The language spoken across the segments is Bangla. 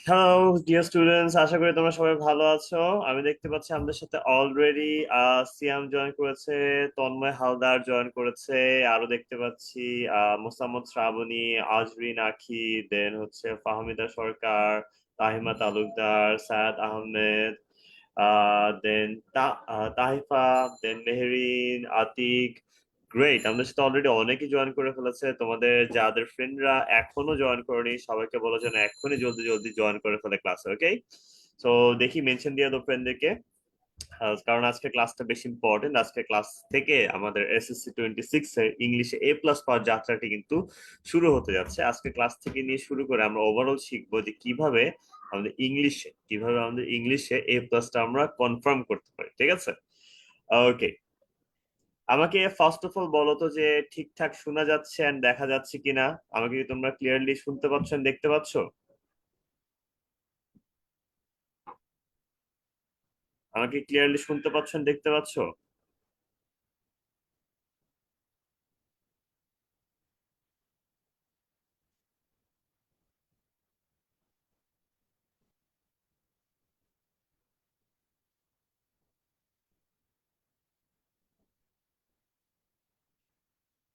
হ্যালো ডিয়ার স্টুডেন্টস, আশা করি তোমরা সবাই ভালো আছো। আমি দেখতে পাচ্ছি আমাদের সাথে অলরেডি সিয়াম জয়েন করেছে, তন্ময় হালদার জয়েন করেছে, আরো দেখতে পাচ্ছি মোসাম্মদ শ্রাবণী, আজরিন আখি, দেন হচ্ছে ফাহমিদা সরকার, তাহিমা তালুকদার, সায়াদ আহমেদ, দেন তাহিফা, দেন মেহরিন, আতিক। গ্রেট, আমাদের সাথে অলরেডি অনেকেই জয়েন করে ফেলেছে। তোমাদের যাদের ফ্রেন্ডরা এখনো জয়েন করেনি সবাইকে বলো যেন এখনই জলদি জলদি জয়েন করে ফেলে ক্লাসে, ওকে? তো দেখি মেনশন দিয়ে দাও ফ্রেন্ডদেরকে, কারণ আজকে ক্লাসটা বেশি ইম্পর্টেন্ট। আজকে ক্লাস থেকে আমাদের SSC 26 এর ইংলিশে A+ পাওয়ার যাত্রাটি কিন্তু শুরু হতে যাচ্ছে। আজকে ক্লাস থেকে নিয়ে শুরু করে আমরা ওভারঅল শিখবো যে কিভাবে আমাদের ইংলিশে A+টা আমরা কনফার্ম করতে পারি, ঠিক আছে? ওকে, আমাকে ফার্স্ট অফ অল বলো তো যে ঠিকঠাক শোনা যাচ্ছে এন্ড দেখা যাচ্ছে কিনা। আমাকে কি তোমরা ক্লিয়ারলি শুনতে পাচ্ছ and দেখতে পাচ্ছ? আমাকে ক্লিয়ারলি শুনতে পাচ্ছ and দেখতে পাচ্ছ?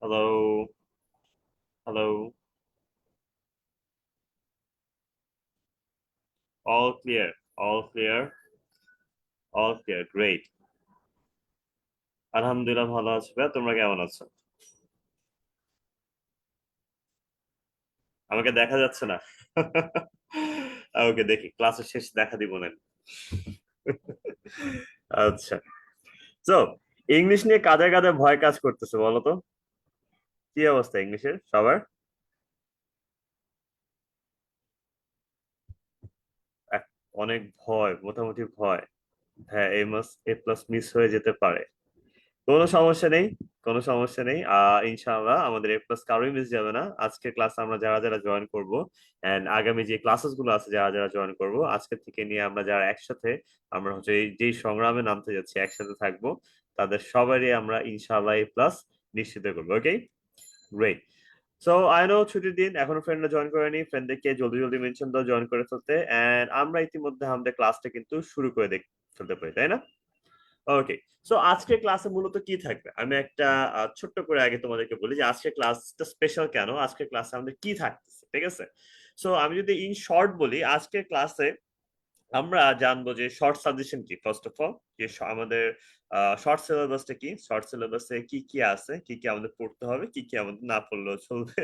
Hello? Hello? All clear? All clear? All clear, great. আলহামদুলিল্লাহ, ভালো আছি ভাই, তোমরা কেমন আছো? আমাকে দেখা যাচ্ছে না? ওকে, দেখি ক্লাসের শেষ দেখা দিব না। আচ্ছা, তো ইংলিশ নিয়ে কাদের কাদের ভয় কাজ করতেছে বলো তো? কি অবস্থা ইংলিশের সবার? এক- অনেক ভয়, মোটামুটি ভয়। হ্যাঁ, A+ মিস হয়ে যেতে পারে। কোনো সমস্যা নেই, কোনো সমস্যা নেই। ইনশাআল্লাহ আমাদের A+ কারোই মিস যাবে না। আজকে ক্লাস আমরা যারা যারা জয়েন করব এন্ড আগামী যে ক্লাসেস গুলো আছে যারা যারা জয়েন করব, আজকে থেকে নিয়ে আমরা যারা একসাথে আমরা হচ্ছে এই যেই সংগ্রামে নামতে যাচ্ছি, একসাথে থাকবো, তাদের সবারই আমরা ইনশাআল্লাহ A+ নিশ্চিত করবো, ওকে? গ্রেট। সো আই নো ছুটির দিন, এখনো ফ্রেন্ডরা জয়েন করেনি, ফ্রেন্ডদেরকে জলদি জলদি মেনশন দাও জয়েন করে ফেলতে, এন্ড আমরা ইতিমধ্যে আমাদের ক্লাসটা কিন্তু শুরু করে ফেলতে পারি, তাই না? ওকে, সো আজকে ক্লাসে মূলত কি থাকবে আমি একটা ছোট্ট করে আগে তোমাদেরকে বলি যে আজকে ক্লাসটা স্পেশাল কেন, আজকে ক্লাসে আমাদের কি থাকতেছে, ঠিক আছে? সো আমি যদি ইন শর্ট বলি, আজকে ক্লাসে আমরা জানবো যে শর্ট সাজেশন কি, ফার্স্ট অফ অল যে আমাদের শর্ট সিলেবাসটা কি, শর্ট সিলেবাসে কি কি আছে, কি কি আমাদের পড়তে হবে, কি কি আমাদের না পড়লেও চলবে।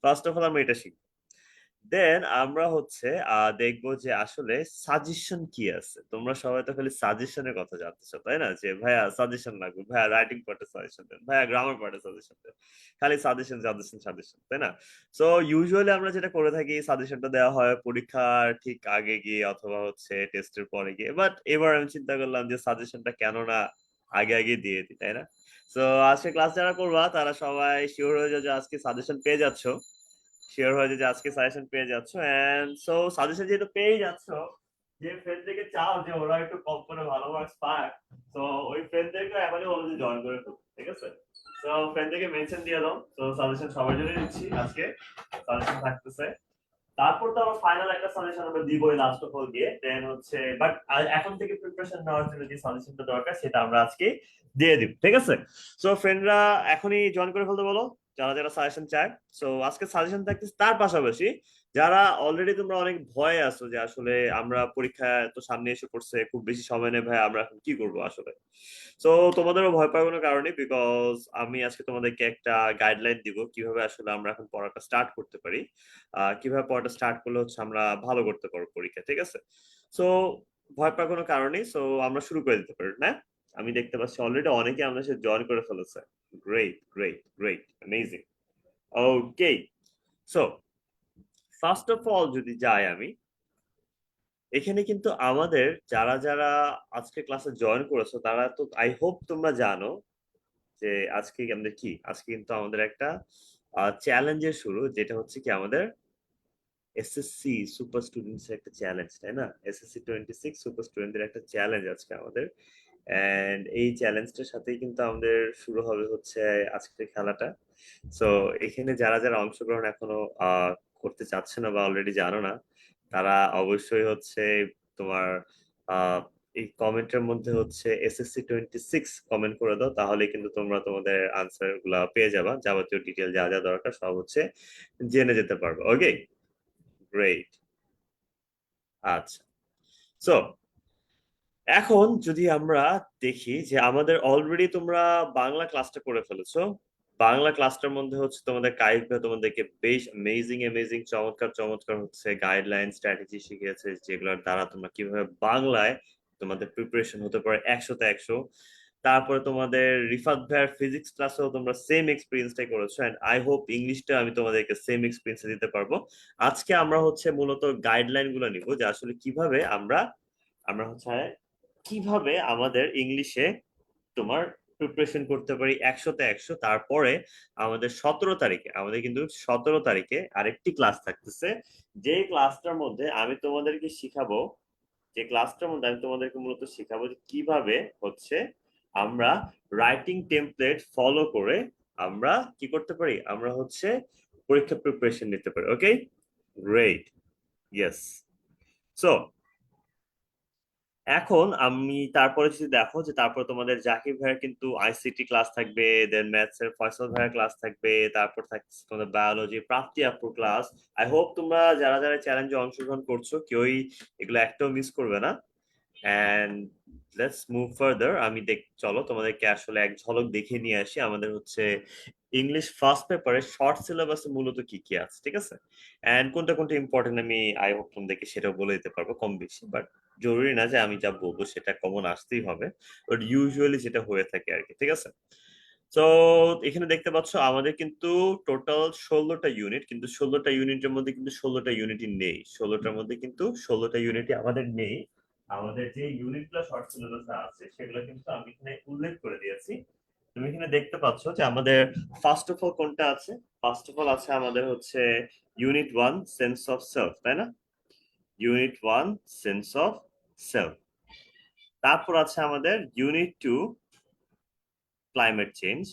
ফার্স্ট অফ অল আমরা এটা শিখবো। দেন আমরা হচ্ছে দেখবো যে আসলে সাজেশন কি আছে। তোমরা সবাই তো খালি সাজেশনের কথা জানতেছো, তাই না? যে ভাইয়া সাজেশন লাগবে, ভাইয়া রাইটিং পার্টে সাজেশন দেন, ভাইয়া গ্রামার পার্টে সাজেশন দেন, খালি সাজেশন সাজেশন সাজেশন, তাই না? সো ইউজুয়ালি আমরা যেটা করে থাকি, সাজেশনটা দেওয়া হয় পরীক্ষার ঠিক আগে গিয়ে অথবা হচ্ছে টেস্টের পরে গিয়ে, বাট এবার আমি চিন্তা করলাম যে সাজেশনটা কেন না আগে আগে দিয়ে দিই, তাই না? সো আজকে ক্লাস যারা করবা তারা সবাই শিওর হয়ে যাও যে আজকে সাজেশন পেয়ে যাচ্ছ, শিওর হয়ে যে আজকে সাজেশন পেয়ে যাচ্ছ। এন্ড সো সাজেশন যেহেতু পেয়ে যাচ্ছ, যে ফ্রেন্ডদেরকে চাও যে ওরা একটু কম করে ভালো মার্কস পায়, তো ওই ফ্রেন্ডদেরকে এখনই অলরেডি জয়েন করে ফেলো, ঠিক আছে? তো ফ্রেন্ডদেরকে মেনশন দিয়ে দাও। তো সাজেশন সবার জন্য দিচ্ছি আজকে, সাজেশন থাকতেছে। তারপর তো আমার ফাইনাল একটা সাজেশন আমরা দিবই লাস্ট অফ অল গিয়ে, দেন হচ্ছে বাট এখন থেকে প্রিপারেশন নেওয়ার জন্য যে সাজেশনটা দরকার সেটা আমরা আজকে দিয়ে দিব, ঠিক আছে? সো ফ্রেন্ডরা এখনই জয়েন করে ফেলতে বলো যারা যারা সাজেশন চায়। সো আজকে সাজেশন থাকতেছে, তার পাশাপাশি যারা অলরেডি তোমরা অনেক ভয়ে আছো যে আসলে আমরা পরীক্ষা তো সামনে এসে পড়ছে, খুব বেশি সময় নেই ভাই, আমরা এখন কি করবো আসলে। সো তোমাদেরও ভয় পাওয়ার কোনো কারণে, বিকজ আমি আজকে তোমাদেরকে একটা গাইডলাইন দিব কিভাবে আসলে আমরা এখন পড়াটা স্টার্ট করতে পারি, কিভাবে পড়াটা স্টার্ট করলে হচ্ছে আমরা ভালো করতে পারবো পরীক্ষা, ঠিক আছে? সো ভয় পাওয়ার কোনো কারণ নেই, সো আমরা শুরু করে দিতে পারি না? আমি দেখতে পাচ্ছি অলরেডি অনেকে আমাদের সাথে জয়েন করে ফেলেছে। Great, great, great, amazing. Okay, so first of all যদি যাই আমি, এখানে কিন্তু আমাদের যারা যারা আজকে ক্লাসে জয়েন করেছো তারা তো আই হোপ তোমরা জানো যে আজকে কিন্তু আমাদের একটা চ্যালেঞ্জের শুরু, যেটা হচ্ছে কি আমাদের SSC সুপার স্টুডেন্টস এর একটা চ্যালেঞ্জ, তাই না? SSC 26 সুপার স্টুডেন্টদের একটা চ্যালেঞ্জ আজকে আমাদের, এন্ড এই চ্যালেঞ্জটার সাথেই কিন্তু আমাদের শুরু হবে হচ্ছে আজকের খেলাটা। সো এখানে যারা যারা অংশগ্রহণ এখনো করতে চাচ্ছে না বা অলরেডি জানো না, তারা অবশ্যই হচ্ছে তোমার আহ এই কমেন্টের মধ্যে হচ্ছে SSC 26 কমেন্ট করে দাও, তাহলে কিন্তু তোমরা তোমাদের আনসার গুলা পেয়ে যাবা, যাবতীয় ডিটেল যা যা দরকার সব হচ্ছে জেনে যেতে পারবে। ওকে, গ্রেট। আচ্ছা, সো এখন যদি আমরা দেখি যে আমাদের অলরেডি তোমরা বাংলা ক্লাসটা করে ফেলেছো। বাংলা ক্লাসটার মধ্যে হচ্ছে তোমাদের কাইফ ভাই তোমাদেরকে বেশ অ্যামেজিং অ্যামেজিং চমৎকার চমৎকার হচ্ছে গাইডলাইন স্ট্র্যাটেজি শিখিয়েছে, যেগুলোর দ্বারা তোমরা কিভাবে বাংলায় তোমাদের প্রিপারেশন হতে পারে 100-তে 100। তারপরে তোমাদের রিফাত ভাইয়ের ফিজিক্স ক্লাসেও তোমরা সেম এক্সপিরিয়েন্সটাই করেছো, এন্ড আই হোপ ইংলিশটা আমি তোমাদেরকে সেম এক্সপিরিয়েন্স দিতে পারবো। আজকে আমরা হচ্ছে মূলত গাইডলাইন গুলো নিব, যে আসলে কিভাবে আমরা আমরা হচ্ছে কিভাবে আমাদের ইংলিশে তোমার প্রিপারেশন করতে পারি 100-তে 100। তারপরে আমাদের 17 তারিখে, আমাদের কিন্তু 17 তারিখে আরেকটি ক্লাস থাকতেছে, যে ক্লাসটার মধ্যে আমি তোমাদেরকে শিখাবো, যে ক্লাসটার মধ্যে আমি তোমাদেরকে মূলত শিখাবো যে কিভাবে হচ্ছে আমরা রাইটিং টেমপ্লেট ফলো করে আমরা কি করতে পারি, আমরা হচ্ছে পরীক্ষা প্রিপারেশন নিতে পারি। ওকে, গ্রেট, ইয়েস। সো এখন আমি তারপরে যদি দেখো যে তারপর তোমাদের জাকির ভাইয়ের কিন্তু আইসিটি ক্লাস থাকবে, দেন ম্যাথস এর ফয়সাল ভাইয়ের ক্লাস থাকবে, তারপর থাকছে তোমাদের বায়োলজি প্রাপ্তি আপুর ক্লাস। আই হোপ তোমরা যারা যারা চ্যালেঞ্জে অংশগ্রহণ করছো কেউই এগুলো একটাও মিস করবে না। And let's move further. আমি চলো তোমাদেরকে আসলে এক ঝলক দেখে নিয়ে আসি আমাদের হচ্ছে ইংলিশ ফার্স্ট পেপারে শর্ট সিলেবাসে মূলত কি কি আছে, ঠিক আছে? এন্ড কোনটা কোনটা ইম্পর্টেন্ট আমি আই হোপ তোমাদেরকে সেটাও বলে দিতে পারবো কম বেশি, বাট জরুরি না যে আমি যা বলবো সেটা কমন আসতেই হবে, বাট ইউজুয়ালি যেটা হয়ে থাকে আর কি, ঠিক আছে? তো এখানে দেখতে পাচ্ছ আমাদের কিন্তু টোটাল 16টা ইউনিট, কিন্তু 16টা ইউনিটের মধ্যে কিন্তু 16টা ইউনিটই নেই, 16টার মধ্যে কিন্তু 16টা ইউনিটই আমাদের নেই। আমাদের যে ইউনিটগুলো শর্ট সিলেবাসে আছে সেগুলো কিন্তু আমি এখানে উল্লেখ করে দিয়েছি। তুমি এখানে দেখতে পাচ্ছ যে আমাদের ফার্স্ট অফ অল কোনটা আছে। ফার্স্ট অফ অল আছে আমাদের হচ্ছে ইউনিট 1 সেন্স অফ সেলফ, তাই না? Unit 1 sense of self. তারপর আছে আমাদের ইউনিট 2 ক্লাইমেট চেঞ্জ।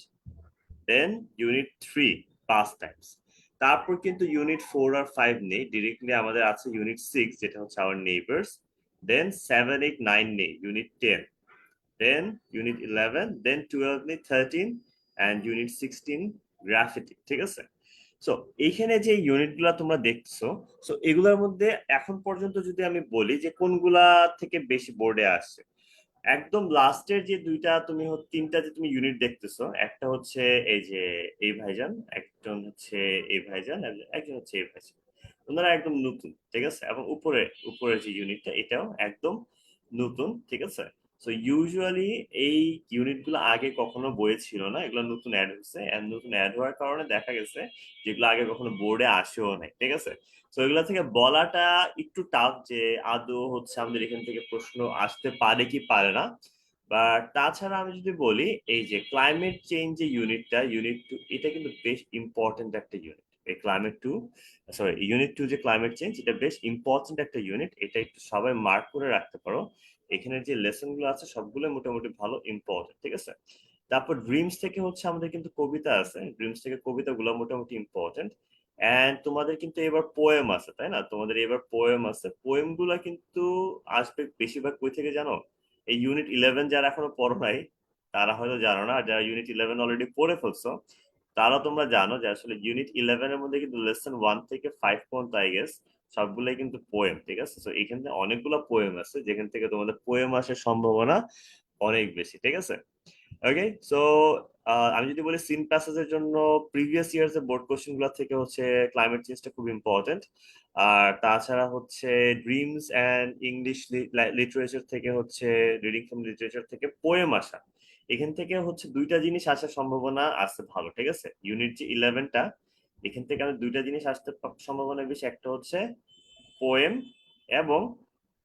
দেন ইউনিট 3 পাস্ট টাইমস। তারপর কিন্তু ইউনিট 4 আর 5 নেই, ডিরেক্টলি আমাদের আছে ইউনিট 6 যেটা হচ্ছে আওয়ার নেইবার্স। দেন 7, 8, 9 নেই, ইউনিট 10। দেন ইউনিট 11, দেন 12 নেই, 13 অ্যান্ড ইউনিট 16 গ্রাফিটি, ঠিক আছে? সো এইখানে যে ইউনিট গুলা তোমরা দেখছো, সো এগুলোর মধ্যে এখন পর্যন্ত যদি আমি বলি যে কোনগুলা থেকে বেশি বোর্ডে আসছে, একদম লাস্টের যে দুইটা তুমি তিনটা যে তুমি ইউনিট দেখতেছো, একটা হচ্ছে এই যে এই ভাইজান, একজন হচ্ছে এই ভাইজান, একজন হচ্ছে এই ভাইজান, ওনারা একদম নতুন, ঠিক আছে? এবং উপরের যে ইউনিটটা এটাও একদম নতুন, ঠিক আছে? সো ইউজুয়ালি এই ইউনিট গুলো আগে কখনো বইয়ে ছিল না, এগুলো নতুন অ্যাড হয়েছে, and নতুন অ্যাড হওয়ার কারণে দেখা গেছে যেগুলো আগে কখনো বোর্ডে আসেও নাই, ঠিক আছে? তো এগুলা থেকে বলাটা একটু টাফ যে আদৌ হচ্ছে আমাদের এখান থেকে প্রশ্ন আসতে পারে কি পারে না। বা তাছাড়া আমি যদি বলি এই যে ক্লাইমেট চেঞ্জ যে ইউনিটটা, ইউনিট 2, এটা কিন্তু বেশ ইম্পর্টেন্ট একটা ইউনিট। এই ইউনিট 2 যে ক্লাইমেট চেঞ্জ, এটা বেশ ইম্পর্টেন্ট একটা ইউনিট, এটা একটু সবাই মার্ক করে রাখতে পারো। এখানে যে লেসন গুলো আছে সবগুলো মোটামুটি ভালো ইম্পর্টেন্ট, ঠিক আছে? তারপর ড্রিমস থেকে হচ্ছে আমাদের কিন্তু কবিতা আছে, ড্রিমস থেকে কবিতাগুলো মোটামুটি ইম্পর্টেন্ট। এন্ড তোমাদের কিন্তু এবার পোয়েম আছে, তাই না? তোমাদের এবার পোয়েম আছে, পোয়েম গুলা কিন্তু আসবে বেশিরভাগ কই থেকে জানো? এই ইউনিট 11 যারা এখনো পড়ো নাই তারা হয়তো জানো না, আর যারা ইউনিট 11 অলরেডি পড়ে ফেলছো তারা তোমরা জানো যে আসলে ইউনিট 11 এর মধ্যে কিন্তু লেসন 1 থেকে 5 পর্যন্ত আই গেস সবগুলাই কিন্তু পোয়েম, ঠিক আছে? তো এখান থেকে অনেকগুলো পোয়েম আছে যেখান থেকে তোমাদের পোয়েম আসার সম্ভাবনা অনেক বেশি, ঠিক আছে? ওকে, সো আমি যদি বলি সিন প্যাসেজের জন্য প্রিভিয়াস ইয়ার্স এর বোর্ড কোশ্চেন গুলো থেকে হচ্ছে ক্লাইমেট চেঞ্জটা খুব ইম্পর্টেন্ট। আর তাছাড়া হচ্ছে ড্রিমস এন্ড ইংলিশ লিটারেচার থেকে হচ্ছে রিডিং ফ্রম লিটারেচার থেকে পোয়েম আসা, এখান থেকে হচ্ছে দুইটা জিনিস আসার সম্ভাবনা আছে ভালো, ঠিক আছে? ইউনিট 11টা এখান থেকে আমি দুইটা জিনিস আসতে সম্ভাবনা বেশি, একটা হচ্ছে পোয়েম এবং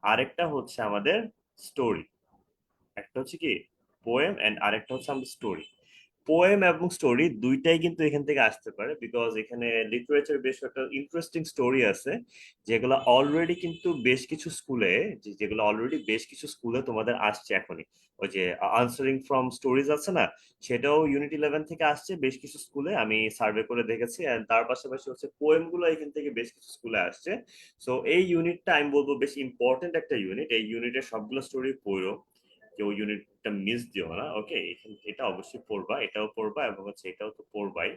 আরেকটা হচ্ছে আমাদের স্টোরি। একটা হচ্ছে কি পোয়েম এন্ড আরেকটা হচ্ছে আমাদের স্টোরি। পোয়েম এবং স্টোরি দুইটাই কিন্তু এখান থেকে আসতে পারে, বিকজ এখানে লিটারেচার বেশ একটা ইন্টারেস্টিং স্টোরি আছে যেগুলো অলরেডি কিন্তু বেশ কিছু স্কুলে, যেগুলো অলরেডি বেশ কিছু স্কুলে তোমাদের আসছে এখনই। ওই যে আনসারিং ফ্রম স্টোরিজ আছে না, সেটাও ইউনিট 11 থেকে আসছে বেশ কিছু স্কুলে, আমি সার্ভে করে দেখেছি। এন্ড তার পাশাপাশি হচ্ছে পোয়েম গুলো এখান থেকে বেশ কিছু স্কুলে আসছে। সো এই ইউনিটটা আমি বলবো বেশ ইম্পর্টেন্ট একটা ইউনিট। এই ইউনিটের সবগুলো স্টোরি পড়ো, যে ওই ইউনিটটা মিস দিও না, ওকে? এটা অবশ্যই পড়বা, এটাও পড়বা এবং হচ্ছে এটাও তো পড়বাই।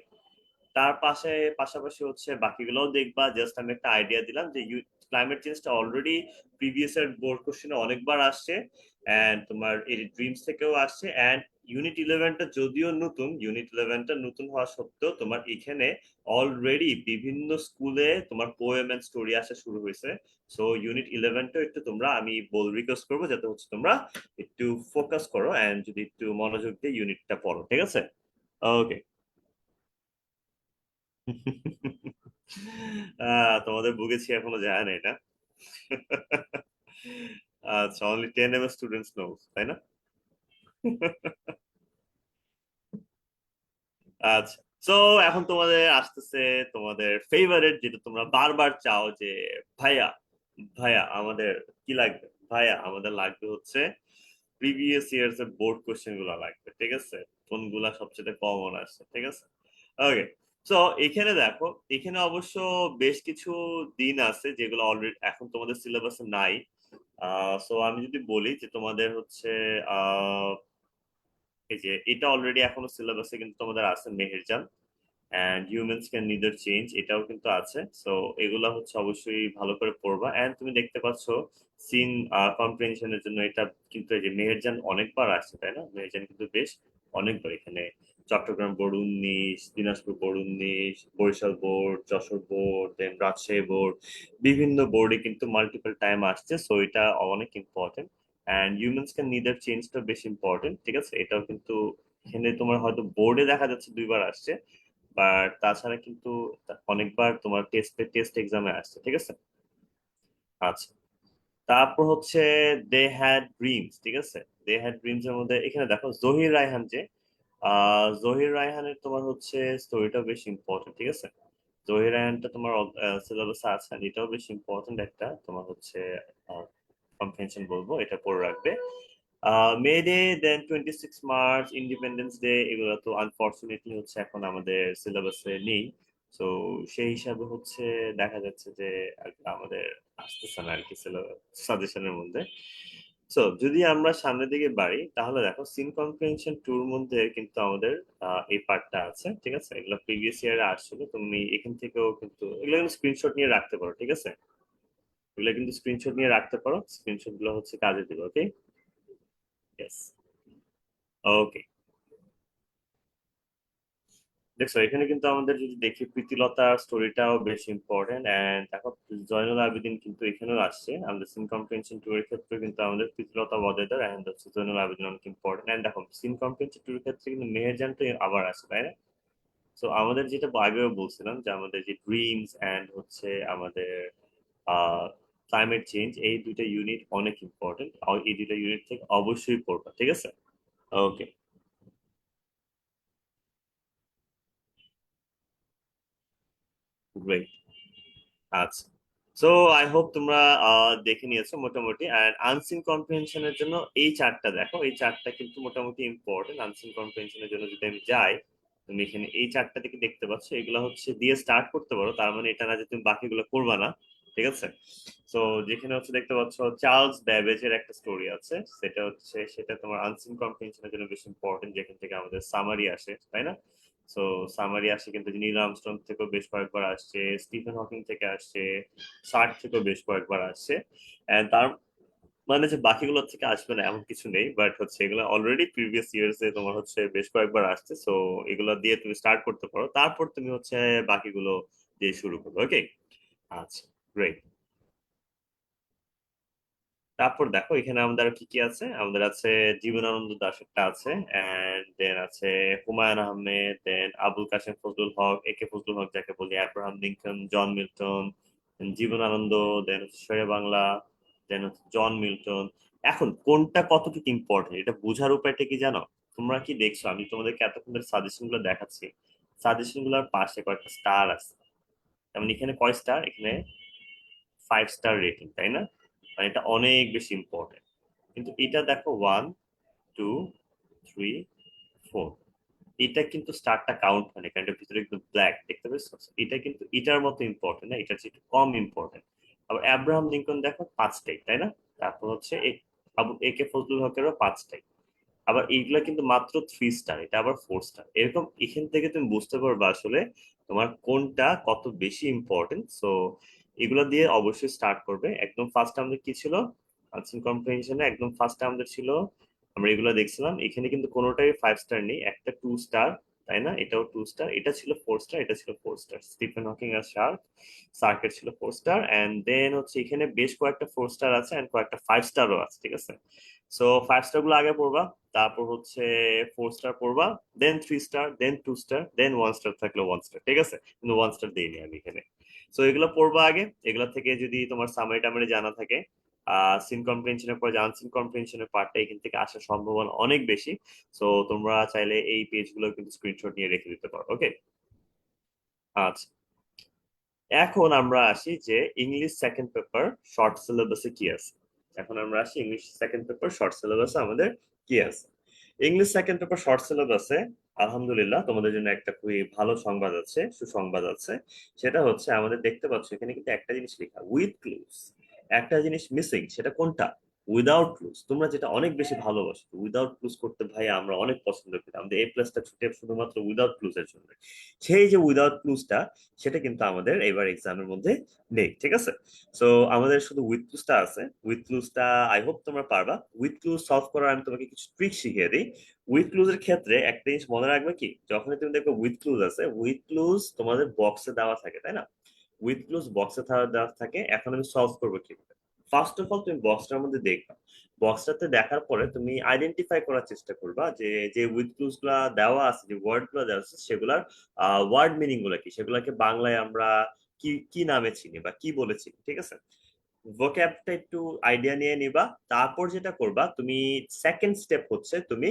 তার পাশাপাশি হচ্ছে বাকিগুলোও দেখবা। জাস্ট আমি একটা আইডিয়া দিলাম যে ক্লাইমেট চেঞ্জটা অলরেডি প্রিভিয়াস এর বোর্ড কোশ্চেনে অনেকবার আসছে, এন্ড তোমার এই ড্রিমস থেকেও আসছে। এন্ড ইউনিট 11টা যদিও নতুন, ইউনিট 11টা নতুন হওয়া সত্ত্বেও তোমার এখানে অলরেডি বিভিন্ন স্কুলে তোমার পোয়েম এন্ড স্টোরি আসা শুরু হয়েছে। সো ইউনিট 11টা একটু তোমরা, আমি রিকোয়েস্ট করবো যাতে হচ্ছে তোমরা একটু ফোকাস করো এন্ড যদি একটু মনোযোগ দিয়ে ইউনিটটা পড়ো, ঠিক আছে? ওকে। তোমাদের ভুগেছি এখনো যায় না এটা। আচ্ছা, অনলি 10 স্টুডেন্টস নো, তাই না? আচ্ছা। সো এখন তোমাদের আসতেছে তোমাদের ফেভারিট, যেটা তোমরা বারবার চাও যে ভাইয়া, ভাইয়া আমাদের কি লাগবে, ভাইয়া আমাদের লাগবে হচ্ছে প্রিভিয়াস ইয়ার্স এর বোর্ড কোশ্চেন গুলো লাগবে, ঠিক আছে? কোনগুলা সবচেয়ে কমন আসছে, ঠিক আছে? ওকে। সো এখানে দেখো, এখানে অবশ্য বেশ কিছু দিন আছে যেগুলো অলরেডি এখন তোমাদের সিলেবাসে নাই। সো আমি যদি বলি যে তোমাদের হচ্ছে আহ এই যে এটা অলরেডি এখনো সিলেবাসে কিন্তু তোমাদের আছে Meherjaan and humans can neither change, এটাও কিন্তু আছে। সো এগুলা হচ্ছে অবশ্যই ভালো করে পড়বা। অ্যান্ড তুমি দেখতে পাচ্ছ সিন কম্প্রিহেনশনের জন্য এটা কিন্তু, এই যে মেহেরজান অনেকবার আসছে, তাই না? মেহেরজান কিন্তু বেশ অনেকবার এখানে Chittagong board 19, Dinajpur board 19, Barisal board, Jessore board, then Rajshahi board, বিভিন্ন বোর্ডে কিন্তু মাল্টিপল টাইম আসছে। সো এটা অনেক important. And humans can neither চেঞ্জটা বেশ ইম্পর্টেন্ট, ঠিক আছে? এটাও কিন্তু এখানে তোমার হয়তো বোর্ডে দেখা যাচ্ছে দুইবার আসছে, বাট তাছাড়া কিন্তু অনেকবার তোমার টেস্ট এক্সামে আসছে, ঠিক আছে? আচ্ছা। তারপর হচ্ছে দে হ্যাড ড্রিমস, ঠিক আছে? দে হ্যাড ড্রিমস এর মধ্যে এখানে দেখো জহির রায়হান, যে জহির রায়হানের তোমার হচ্ছে স্টোরিটা বেশ ইম্পর্টেন্ট, ঠিক আছে? জহির রায়হানটা তোমার সিলেবাসে আছে, আর এটাও বেশ ইম্পর্টেন্ট একটা তোমার হচ্ছে কম্প্রিহেনশন বলবো, এটা পড়ে রাখবে। মে ডে, দেন 26 মার্চ, ইন্ডিপেন্ডেন্স ডে, এগুলো তো আনফর্চুনেটলি হচ্ছে এখন আমাদের সিলেবাসে নেই। তো সেই হিসাবে হচ্ছে দেখা যাচ্ছে যে আমাদের আসতেছে না আর কি সাজেশনের মধ্যে। সো যদি আমরা সামনের দিকে বাড়ি, তাহলে দেখো সিন কম্প্রিহেনশন টুর মধ্যে কিন্তু আমাদের এই পার্টটা আছে, ঠিক আছে? এগুলো প্রিভিয়াস ইয়ারে আসছিল, তুমি এখান থেকেও কিন্তু এগুলো কিন্তু স্ক্রিনশট নিয়ে রাখতে পারো, ঠিক আছে? এগুলো কিন্তু স্ক্রিনশট নিয়ে রাখতে পারো, স্ক্রিনশট গুলো হচ্ছে কাজে দিবে, ওকে? ইয়েস। ওকে। দেখছো এখানে কিন্তু আমাদের যদি দেখি প্রীতিলতার স্টোরিটাও বেশ ইম্পর্টেন্ট। এন্ড দেখো জয়নুল আবেদিন কিন্তু এখানেও আসছে আমাদের সিন কম্প্রিহেনশন টু এর ক্ষেত্রে, কিন্তু আমাদের প্রীতিলতা ওয়াদেদার এন্ড হচ্ছে জয়নুল আবেদিন অনেক ইম্পর্টেন্ট। এন্ড দেখো সিন কম্প্রিহেনশন টু এর ক্ষেত্রে কিন্তু মেহেরজান তো আবার আসে, তাই না? তো আমাদের যেটা আগেও বলছিলাম যে আমাদের যে ড্রিমস এন্ড হচ্ছে আমাদের ক্লাইমেট চেঞ্জ, এই দুইটা ইউনিট অনেক ইম্পর্টেন্ট। এই দুইটা ইউনিট থেকে অবশ্যই পড়বা, ঠিক আছে? ওকে। গ্রেট। আচ্ছা। সো আই হোপ তোমরা দেখে নিয়েছো মোটামুটি। আর আনসিন কম্প্রিহেনশনের জন্য এই চারটা দেখো, এই চারটা কিন্তু মোটামুটি ইম্পর্টেন্ট। আনসিন কম্প্রিহেনশনের জন্য যদি আমি যাই, তুমি এখানে এই চারটা থেকে দেখতে পাচ্ছ, এগুলো হচ্ছে দিয়ে স্টার্ট করতে পারো, তার মানে এটা না যে তুমি বাকিগুলো করবা না, ঠিক আছে? তো যেখানে হচ্ছে দেখতে পাচ্ছ চার্লস ব্যাবেজের একটা স্টোরি আছে, সেটা তোমার আনসিন কম্প্রিহেনশনের জন্য বেশ ইম্পর্টেন্ট, যেখান থেকে আমাদের সামারি আসে, তাই না? সো সামারি আসে কিন্তু নীল আর্মস্ট্রং থেকেও বেশ কয়েকবার আসছে, স্টিফেন হকিং থেকে আসছে, সার্ক থেকেও বেশ কয়েকবার আসছে। And তার মানে যে বাকিগুলো থেকে আসবে না এমন কিছু নেই, বাট হচ্ছে এগুলো অলরেডি প্রিভিয়াস ইয়ার্স এ তোমার হচ্ছে বেশ কয়েকবার আসছে। সো এগুলো দিয়ে তুমি স্টার্ট করতে পারো, তারপর তুমি হচ্ছে বাকিগুলো দিয়ে শুরু করো, ওকে? আচ্ছা। গ্রেট। তারপর দেখো এখানে আমাদের আর কি কি আছে, আমাদের আছে জীবনানন্দ দাশেরটা আছে, এন্ড দেন আছে হুমায়ুন আহমেদ, দেন আবুল কাসেম ফজলুল হক, এ কে ফজলুল হক যাকে বলি, Abraham Lincoln, John Milton, Jibanananda, then হচ্ছে শেরে বাংলা, দেন হচ্ছে জন মিল্টন। এখন কোনটা কতটুকু ইম্পর্টেন্ট এটা বোঝার উপায়টা কি জানো? তোমরা কি দেখছো, আমি তোমাদেরকে এতক্ষণ ধরে সাজেশন গুলো দেখাচ্ছি, সাজেশন গুলোর পাশে কয়েকটা স্টার আছে, যেমন এখানে কয় স্টার, এখানে 5 স্টার রেটিং, তাই না? মানে এটা অনেক বেশি ইম্পর্টেন্ট। কিন্তু এটা দেখো 1 2 3 4, এটা কিন্তু স্টারটা কাউন্ট হয় না, কারণ এটার ভিতরে একটু ব্ল্যাক দেখতে পাচ্ছ। এটা কিন্তু এটার মতো ইম্পর্টেন্ট না, এটার চেয়ে একটু কম ইম্পর্টেন্ট। আবার অ্যাব্রাহাম লিঙ্কন দেখো 5টাই, তাই না? তারপর হচ্ছে আবু একে ফজলুল হকেরও 5টাই। আবার এইগুলা কিন্তু মাত্র 3 স্টার, এটা আবার 4 স্টার। এরকম এখান থেকে তুমি বুঝতে পারবে আসলে তোমার কোনটা কত বেশি ইম্পর্টেন্ট। সো এগুলো দিয়ে অবশ্যই স্টার্ট করবে। একদম ফার্স্ট আমাদের কি ছিল, আনসার কম্প্রিহেনশনে একদম ফার্স্ট আমাদের ছিল, আমরা এগুলো দেখছিলাম, এখানে কিন্তু কোনোটাই 5 স্টার নেই, একটা 2 স্টার, তাই না? এটাও 2 স্টার, এটা ছিল 4 স্টার, এটা ছিল 4 স্টার। স্টিফেন হকিং আর সার্কের ছিল 4 স্টার, এন্ড দেন হচ্ছে এখানে বেশ কয়েকটা 4 স্টার আছে এন্ড কয়েকটা 5 স্টারও আছে, ঠিক আছে? সো 5 স্টার গুলো আগে পড়বা, তারপর হচ্ছে 4 স্টার পড়বা, দেন 3 স্টার, দেন 2 স্টার, দেন 1 স্টার থাকলে 1 স্টার, ঠিক আছে? কিন্তু 1 স্টার দিইনি আমি এখানে। সো এগুলো পড়বা আগে, এগুলা থেকে যদি তোমার সামারি টামারি জানা থাকে, সিন কম্প্রিহেনশনের পর আনসিন কম্প্রিহেনশনের পার্টটা এখান থেকে আসার সম্ভাবনা অনেক বেশি। সো তোমরা চাইলে এই পেজগুলো কিন্তু স্ক্রিনশট নিয়ে রেখে দিতে পারো, ওকে? আচ্ছা, এখন আমরা আসি যে ইংলিশ সেকেন্ড পেপার শর্ট সিলেবাসে কি আছে। এখন আমরা আসি ইংলিশ সেকেন্ড পেপার শর্ট সিলেবাসে আমাদের কি আছে। ইংলিশ সেকেন্ড পেপার শর্ট সিলেবাসে আলহামদুলিল্লাহ তোমাদের জন্য একটা খুবই ভালো সংবাদ আছে, সুসংবাদ আছে। সেটা হচ্ছে আমাদের দেখতে পাচ্ছ এখানে কিন্তু একটা জিনিস লেখা উইথ ক্লুজ, একটা জিনিস মিসিং, সেটা কোনটা? Without clues. তোমরা যেটা অনেক বেশি ভালোবাসো, উইদাউট ক্লুজ করতে ভাই আমরা অনেক পছন্দ করি, আমাদের A+টা ছুটে শুধুমাত্র উইদাউট ক্লুজ এর জন্য। সেই যে উইদাউট ক্লুজটা, সেটা কিন্তু আমাদের এবার এক্সামের মধ্যে নেই, ঠিক আছে? সো আমাদের শুধু উইথ ক্লুজটা আছে। উইথ ক্লুজটা আই হোপ তোমরা পারবা। উইথ ক্লুজ সলভ করার আমি তোমাকে কিছু ট্রিক শিখিয়ে দিই। উইথ ক্লুজ এর ক্ষেত্রে একটা জিনিস মনে রাখবে কি, যখনই তুমি দেখবে উইথ ক্লুজ আছে, উইথ ক্লুজ তোমাদের বক্সে দেওয়া থাকে, তাই না? উইথ ক্লুজ বক্সে দেওয়া থাকে। এখন আমি সলভ করবো কিভাবে? ফার্স্ট অফ অল তুমি বক্সটার মধ্যে দেখবা, বক্সটাতে দেখার পরে তুমি আইডেন্টিফাই করার চেষ্টা করবা যে যে উইথ ক্লুজ গুলা দেওয়া আছে, যে ওয়ার্ড গুলো দেওয়া আছে, সেগুলার ওয়ার্ড মিনিং গুলো কি, সেগুলোকে বাংলায় আমরা কি কি নামে চিনি বা কি বলে চিনি, ঠিক আছে? ভোক্যাবটা একটু আইডিয়া নিয়ে নিবা। তারপর যেটা করবা তুমি, সেকেন্ড স্টেপ হচ্ছে তুমি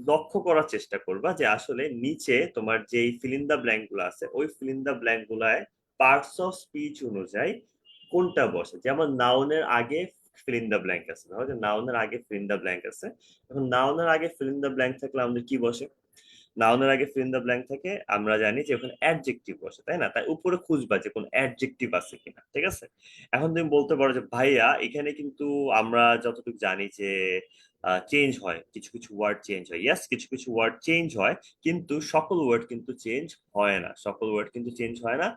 লক্ষ্য করার চেষ্টা করবা যে আসলে নিচে তোমার যে ফিল ইন দা ব্ল্যাঙ্ক গুলো আছে, ওই ফিল ইন দা ব্ল্যাঙ্ক গুলায় পার্টস অফ স্পিচ অনুযায়ী কোনটা বসে। যেমন নাউনের আগে ফিল ইন দা ব্ল্যাঙ্ক আছে, ধরো যে নাউনের আগে ফিল ইন দা ব্ল্যাঙ্ক আছে। এখন নাউনের আগে ফিল ইন দা ব্ল্যাঙ্ক থাকলে আমাদের কি বসে? নাউনের আগে ফিল ইন দা ব্ল্যাঙ্ক থাকে, আমরা জানি যে ওখানে অ্যাডজেক্টিভ বসে, তাই না? তাই উপরে খুঁজবা যে কোন অ্যাডজেক্টিভ আছে কিনা, ঠিক আছে? এখন তুমি বলতে পারো যে ভাইয়া এখানে কিন্তু আমরা যতটুকু জানি যে চেঞ্জ হয়, কিছু কিছু ওয়ার্ড চেঞ্জ হয়। ইয়েস, কিছু কিছু ওয়ার্ড চেঞ্জ হয়, কিন্তু সকল ওয়ার্ড কিন্তু চেঞ্জ হয় না, সকল ওয়ার্ড কিন্তু চেঞ্জ হয় না,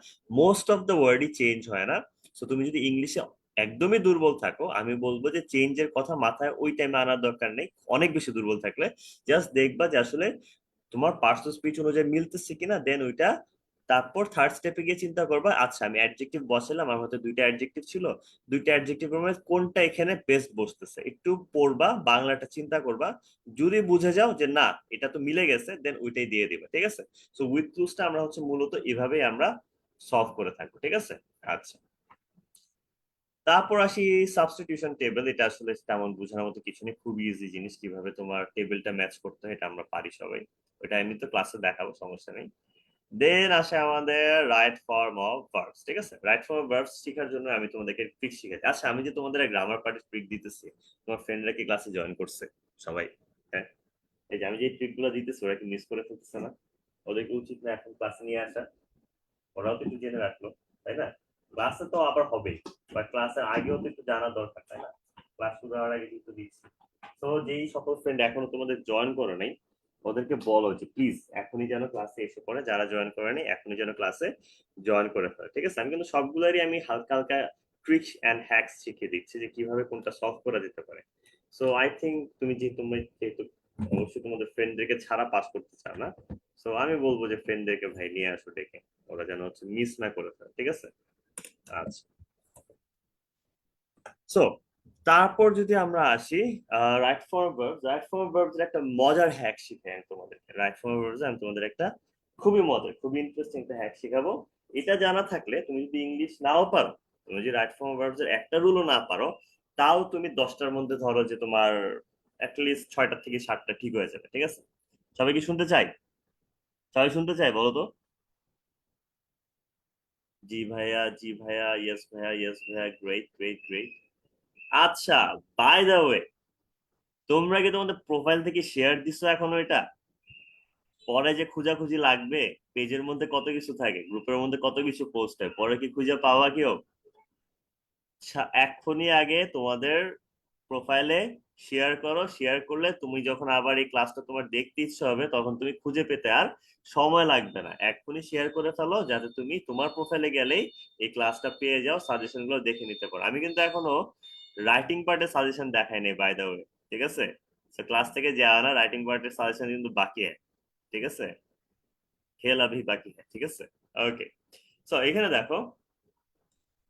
মোস্ট অফ দ্য ওয়ার্ডই চেঞ্জ হয় না। তো তুমি যদি ইংলিশে একদমই দুর্বল থাকো, আমি বলবো যে চেঞ্জের কথা মাথায় ওই টাইমে আনার দরকার নেই। অনেক বেশি দুর্বল থাকলে জাস্ট দেখবা যে আসলে তোমার পার্সোনাল স্পিচ অনুযায়ী মিলতেছে কিনা, দেন ওইটা। তারপর থার্ড স্টেপে গিয়ে চিন্তা করবা, আচ্ছা আমি অ্যাডজেক্টিভ বসালাম, আমার হয়তো দুইটা অ্যাডজেক্টিভ ছিল, দুইটা অ্যাডজেক্টিভ মধ্যে কোনটা এখানে বেস্ট বসতেছে, একটু পড়বা, বাংলাটা চিন্তা করবা। যদি বুঝে যাও যে না এটা তো মিলে গেছে, দেন ওইটাই দিয়ে দিবা, ঠিক আছে? সো উইথ ক্লুজটা আমরা হচ্ছে মূলত এভাবেই আমরা সলভ করে থাকবো, ঠিক আছে? আচ্ছা, তারপর আসি সাবস্টিটিউশন টেবিল। এটা আসলে তেমন বোঝার মতো কিছু নেই, খুব ইজি জিনিস, কিভাবে তোমার টেবিলটা ম্যাচ করতে হয় এটা আমরা পারি সবাই। ওটা এমনি তো ক্লাসে দেখাবো, সমস্যা নেই। দেন আসে আমাদের রাইট ফর্ম অফ ভার্বস, ঠিক আছে? রাইট ফর্ম অফ ভার্বস শেখার জন্য আমি তোমাদেরকে ট্রিক শিখাচ্ছি। আচ্ছা, আমি যে তোমাদের গ্রামার পার্টির ট্রিক দিতেছি, তোমার ফ্রেন্ডরা কি ক্লাসে জয়েন করছে সবাই? হ্যাঁ, এই যে আমি যে ট্রিক গুলো দিতেছি, ওরা কি মিস করে ফেলতেছে না? ওদেরকে উচিত না এখন ক্লাসে নিয়ে আসা? ওরাও তো একটু জেনে রাখলো, তাই না? ক্লাসে তো আবার হবে, বা ক্লাসের আগেও তো একটু জানা দরকার, তাই না? ক্লাস শুরু হওয়ার আগে কিন্তু দিচ্ছি। তো যেই সকল ফ্রেন্ড এখনো তোমাদের জয়েন করে নাই, ওদেরকে বলো যে প্লিজ এখনই যেন ক্লাসে এসে পড়ে, যারা জয়েন করে নাই এখনই যেন ক্লাসে জয়েন করে ফেলে, ঠিক আছে? আমি কিন্তু সবগুলোরই আমি হালকা হালকা ট্রিক্স এন্ড হ্যাকস শিখিয়ে দিচ্ছি যে কিভাবে কোনটা সলভ করা যেতে পারে। সো আই থিঙ্ক তুমি যেহেতু অবশ্যই তোমাদের ফ্রেন্ডদেরকে ছাড়া পাস করতে চাও না, সো আমি বলবো যে ফ্রেন্ডদেরকে ভাই নিয়ে আসো ডেকে, ওরা যেন হচ্ছে মিস না করে ফেলে, ঠিক আছে? আচ্ছা, সো তারপর যদি আমরা আসি right form verbs, right form verbs এর একটা মজার হ্যাক শিখাই আমি তোমাদেরকে। রাইট ফর্ম ভার্বস আমি তোমাদের একটা খুবই মজার, খুবই ইন্টারেস্টিং একটা হ্যাক শিখাবো। এটা জানা থাকলে তুমি যদি ইংলিশ নাও পারো, তুমি যদি রাইট ফর্ম ভার্বস এর একটা রুলও না পারো, তাও তুমি 10টার মধ্যে ধরো যে তোমার অ্যাটলিস্ট 6টা থেকে 7টা ঠিক হয়ে যাবে, ঠিক আছে? সবাই কি শুনতে চাই? সবাই শুনতে চাই, বলো তো। জি ভাইয়া, জি ভাইয়া, ইয়েস ভাইয়া, ইয়েস ভাইয়া, গ্রেট গ্রেট গ্রেট। আচ্ছা, বাই দ্য ওয়ে, তোমরা কি তোমাদের প্রোফাইল থেকে শেয়ার দিছো এখনো এটা? পরে যে খুঁজাখুঁজি লাগবে, পেজের মধ্যে কত কিছু থাকে, গ্রুপের মধ্যে কত কিছু পোস্ট হয়, পরে কি খুঁজে পাওয়া কেউ? এক্ষুনি আগে তোমাদের প্রোফাইলে শেয়ার করো, শেয়ার করলে তুমি যখন আবার এই ক্লাসটা তোমার দেখতে ইচ্ছে হবে তখন তুমি খুঁজে পেতে আর সময় লাগবে না। এক্ষুনি শেয়ার করে ফেলো যাতে তুমি তোমার প্রোফাইলে গেলেই এই ক্লাসটা পেয়ে যাও, সাজেশন গুলো দেখে নিতে পারো। আমি কিন্তু এখনো রাইটিং পার্টের সাজেশন দেখাই নাই, বাই দ্য ওয়ে, ঠিক আছে? ক্লাস থেকে যাওয়া না, রাইটিং পার্টের সাজেশন কিন্তু বাকি আছে, ঠিক আছে? খেল আভি বাকি হ্যাঁ, ঠিক আছে? ওকে। সো এখানে দেখো,